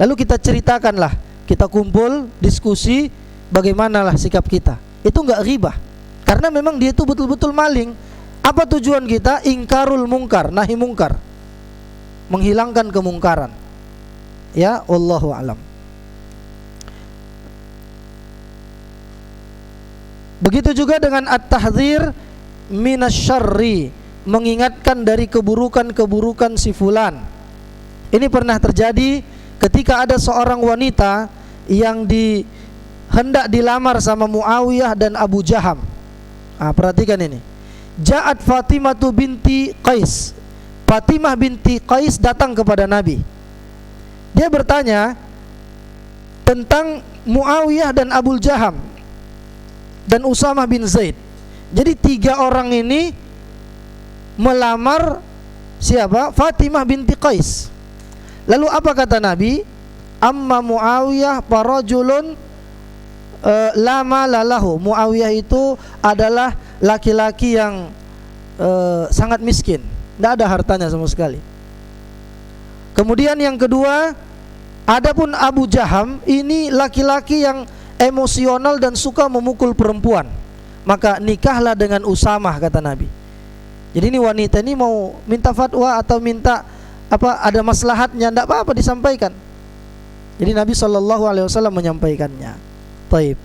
Lalu kita ceritakanlah, kita kumpul, diskusi, bagaimanalah sikap kita. Itu enggak ghibah, karena memang dia itu betul-betul maling. Apa tujuan kita? Ingkarul mungkar, nahi mungkar, menghilangkan kemungkaran. Ya, wallahu alam. Begitu juga dengan at-tahdzir minasyarri, mengingatkan dari keburukan-keburukan si fulan. Ini pernah terjadi ketika ada seorang wanita yang hendak dilamar sama Muawiyah dan Abu Jaham. Perhatikan ini. Ja'at Fatimah binti Qais. Fatimah binti Qais datang kepada Nabi. Dia bertanya tentang Muawiyah dan Abu Jaham dan Usamah bin Zaid. Jadi 3 orang ini melamar siapa? Fatimah binti Qais. Lalu apa kata Nabi? Amma Muawiyah farajulun lama lalahu. Muawiyah itu adalah laki-laki yang sangat miskin, tidak ada hartanya sama sekali. Kemudian yang kedua, adapun Abu Jaham ini laki-laki yang emosional dan suka memukul perempuan, maka nikahlah dengan Usamah, kata Nabi. Jadi ini wanita ini mau minta fatwa atau minta apa, ada maslahatnya, tidak apa-apa disampaikan. Jadi Nabi SAW menyampaikannya. Taib.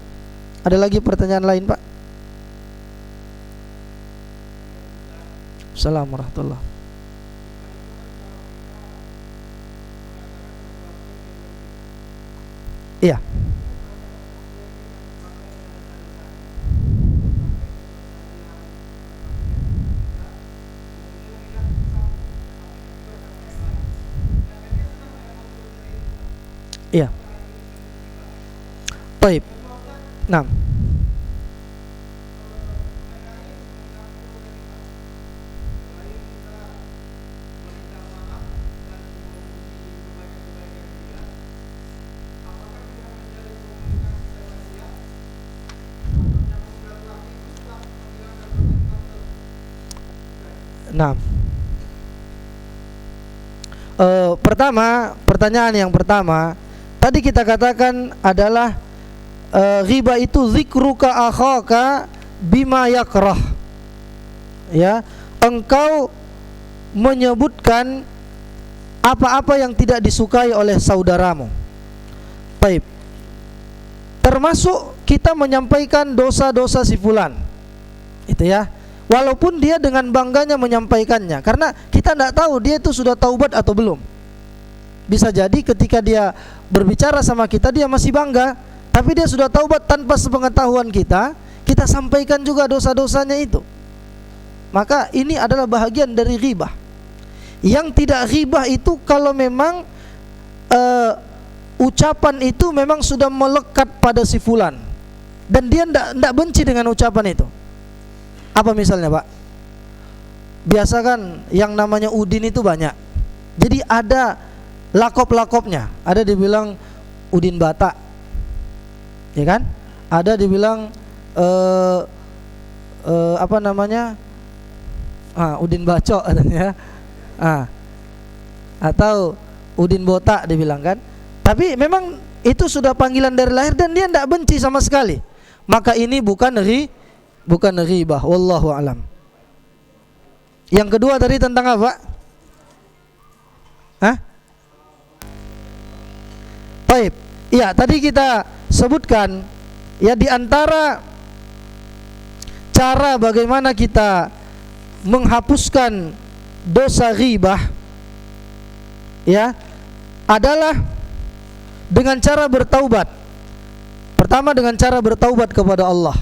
Ada lagi pertanyaan lain, Pak? Assalamualaikum warahmatullahi wabarakatuh. Iya. Iya. Baik. Nah. Nah. Pertanyaan yang pertama tadi kita katakan adalah ghibah itu zikruka akhaka bima yakrah. Ya, engkau menyebutkan apa-apa yang tidak disukai oleh saudaramu. Baik. Termasuk kita menyampaikan dosa-dosa si fulan. Itu ya. Walaupun dia dengan bangganya menyampaikannya, karena kita tidak tahu dia itu sudah taubat atau belum. Bisa jadi ketika dia berbicara sama kita dia masih bangga, tapi dia sudah taubat tanpa sepengetahuan kita, kita sampaikan juga dosa-dosanya itu. Maka ini adalah bahagian dari ghibah. Yang tidak ghibah itu kalau memang ucapan itu memang sudah melekat pada si fulan dan dia tidak benci dengan ucapan itu. Apa misalnya, Pak? Biasa kan yang namanya Udin itu banyak. Jadi ada lakop-lakopnya. Ada dibilang Udin Batak, ya kan? Ada dibilang apa namanya? Udin Bacok katanya. Atau Udin Botak dibilang kan. Tapi memang itu sudah panggilan dari lahir dan dia tidak benci sama sekali. Maka ini bukan ghibah, wallahu alam. Yang kedua tadi tentang apa? Baik. Iya, tadi kita sebutkan ya, di antara cara bagaimana kita menghapuskan dosa ghibah ya adalah dengan cara bertaubat. Pertama dengan cara bertaubat kepada Allah,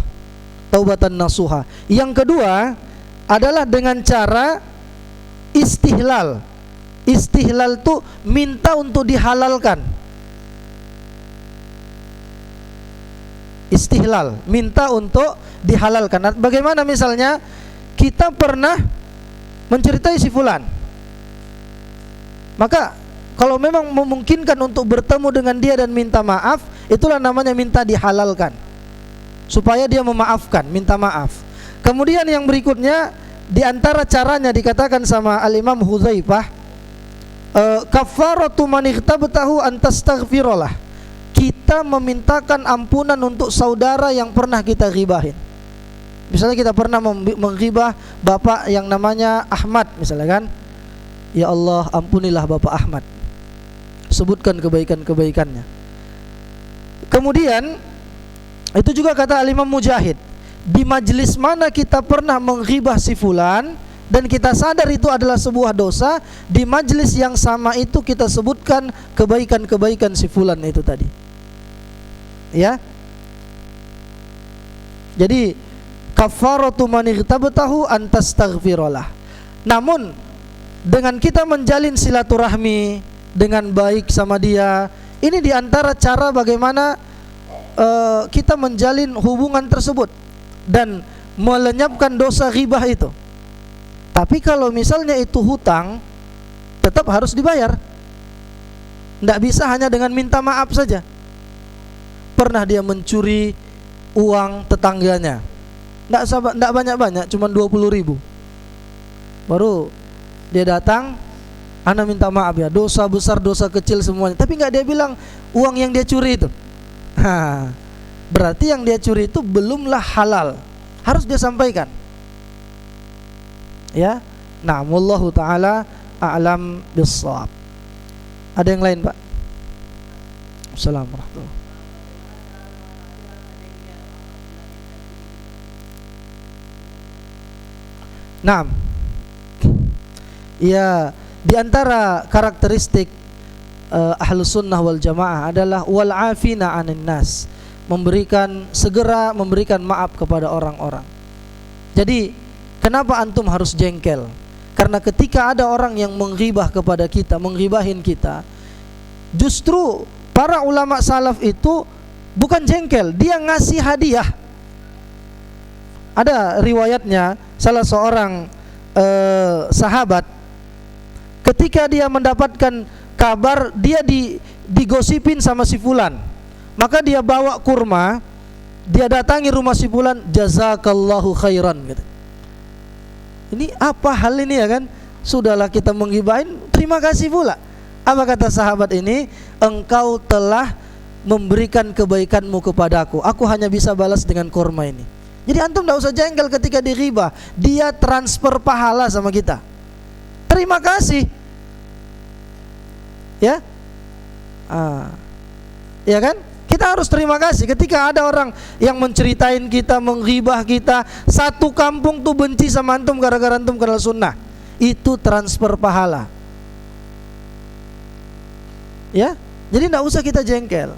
taubatan nasuha. Yang kedua adalah dengan cara istihlal. Istihlal itu minta untuk dihalalkan. Istihlal, minta untuk dihalalkan. Bagaimana misalnya kita pernah menceritai si fulan, maka kalau memang memungkinkan untuk bertemu dengan dia dan minta maaf, itulah namanya minta dihalalkan, supaya dia memaafkan, minta maaf. Kemudian yang berikutnya, di antara caranya dikatakan sama Al-Imam Hudzaifah, kafaratu man ightabtahu an tastaghfirullah. Kita memintakan ampunan untuk saudara yang pernah kita ghibahin. Misalnya kita pernah menggibah bapak yang namanya Ahmad misalnya kan. Ya Allah, ampunilah Bapak Ahmad. Sebutkan kebaikan-kebaikannya. Kemudian itu juga kata Al-Imam Mujahid, di majlis mana kita pernah menghibah si fulan dan kita sadar itu adalah sebuah dosa, di majlis yang sama itu kita sebutkan kebaikan-kebaikan si fulan itu tadi. Ya. Jadi kafaratu man ightabtahu an tastaghfirullah. Namun dengan kita menjalin silaturahmi dengan baik sama dia, ini diantara cara bagaimana kita menjalin hubungan tersebut dan melenyapkan dosa ghibah itu. Tapi kalau misalnya itu hutang, tetap harus dibayar. Tidak bisa hanya dengan minta maaf saja. Pernah dia mencuri uang tetangganya, tidak banyak-banyak, cuma 20.000. Baru dia datang, ana minta maaf ya, dosa besar, dosa kecil semuanya. Tapi enggak dia bilang uang yang dia curi itu. berarti yang dia curi itu belumlah halal, harus dia sampaikan. Ya, nah, wallahu taala a'lam bissawab. Ada yang lain, Pak? Assalamualaikum warahmatullahi. Nah, ya, di antara karakteristik Ahlus Sunnah wal Jamaah adalah wal afina 'anin nas, segera memberikan maaf kepada orang-orang. Jadi, kenapa antum harus jengkel? Karena ketika ada orang yang menghibah kepada kita, menghibahin kita, justru para ulama salaf itu bukan jengkel, dia ngasih hadiah. Ada riwayatnya, salah seorang sahabat ketika dia mendapatkan kabar dia digosipin sama si fulan, maka dia bawa kurma, dia datangi rumah si fulan, jazakallahu khairan gitu. Ini apa hal ini, ya kan? Sudahlah kita menggibahin, terima kasih pula. Apa kata sahabat ini? Engkau telah memberikan kebaikanmu kepadaku, aku hanya bisa balas dengan kurma ini. Jadi antum tidak usah jengkel ketika diribah, dia transfer pahala sama kita. Terima kasih. Ya, ya kan? Kita harus terima kasih ketika ada orang yang menceritain kita, menghibah kita, satu kampung tuh benci sama antum gara-gara antum kenal sunnah. Itu transfer pahala. Ya, jadi tidak usah kita jengkel.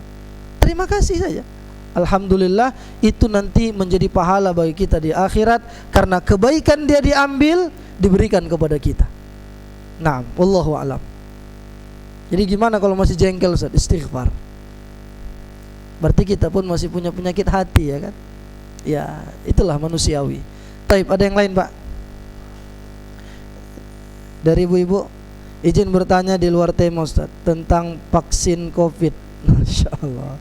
Terima kasih saja. Alhamdulillah, itu nanti menjadi pahala bagi kita di akhirat, karena kebaikan dia diambil, diberikan kepada kita. Nah, wallahu a'lam. Jadi gimana kalau masih jengkel, Ustaz? Istighfar. Berarti kita pun masih punya penyakit hati, ya kan? Ya, itulah manusiawi. Taib, ada yang lain, Pak? Dari ibu-ibu, izin bertanya di luar tema, Ustaz, tentang vaksin COVID. Masya Allah.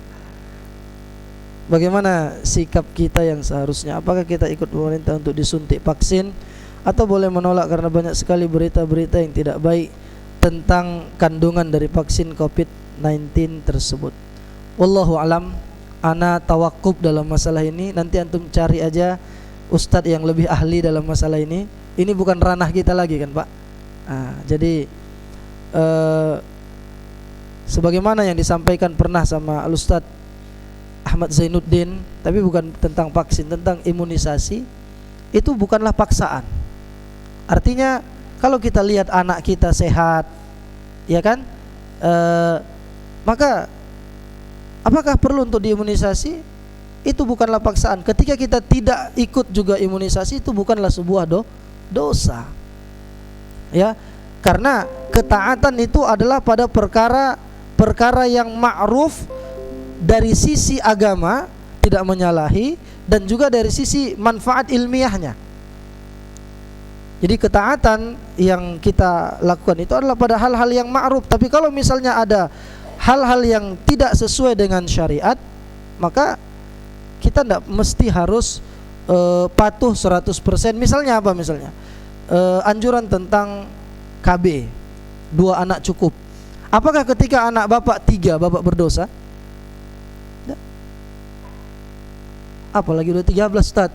Bagaimana sikap kita yang seharusnya? Apakah kita ikut pemerintah untuk disuntik vaksin, atau boleh menolak karena banyak sekali berita-berita yang tidak baik tentang kandungan dari vaksin COVID-19 tersebut? Wallahu alam. Ana tawakuf dalam masalah ini. Nanti antum cari aja ustadz yang lebih ahli dalam masalah ini. Ini bukan ranah kita lagi kan, Pak. Jadi sebagaimana yang disampaikan pernah sama Ustadz Ahmad Zainuddin, tapi bukan tentang vaksin, tentang imunisasi, itu bukanlah paksaan. Artinya kalau kita lihat anak kita sehat, ya kan, maka apakah perlu untuk diimunisasi? Itu bukanlah paksaan. Ketika kita tidak ikut juga imunisasi, itu bukanlah sebuah dosa. Ya, karena ketaatan itu adalah pada perkara yang ma'ruf dari sisi agama, tidak menyalahi, dan juga dari sisi manfaat ilmiahnya. Jadi ketaatan yang kita lakukan itu adalah pada hal-hal yang ma'ruf. Tapi kalau misalnya ada hal-hal yang tidak sesuai dengan syariat, maka kita tidak mesti harus patuh 100%. Misalnya apa? Misalnya anjuran tentang KB, 2 anak cukup. Apakah ketika anak bapak 3, bapak berdosa? Tidak. Apalagi udah 13 Ustaz.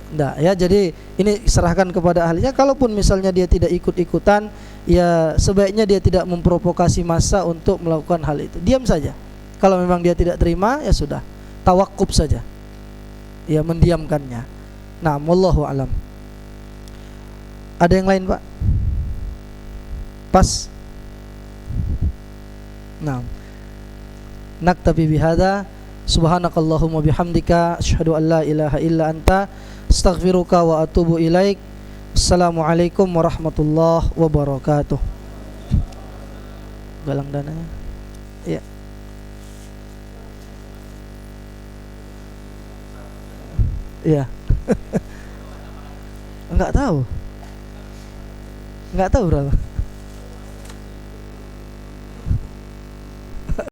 Enggak ya, jadi ini serahkan kepada ahlinya. Kalaupun misalnya dia tidak ikut-ikutan, ya sebaiknya dia tidak memprovokasi massa untuk melakukan hal itu. Diam saja. Kalau memang dia tidak terima, ya sudah, tawakuf saja, ya mendiamkannya. Nah, wallahu alam. Ada yang lain, Pak? Pas. Nah, naktabi bihadza. Subhanakallahumma bihamdika asyhadu an la ilaha illa anta astaghfiruka wa atubu ilaik. Assalamualaikum warahmatullahi wabarakatuh. Galang dananya. Iya. Iya. Enggak tahu berapa.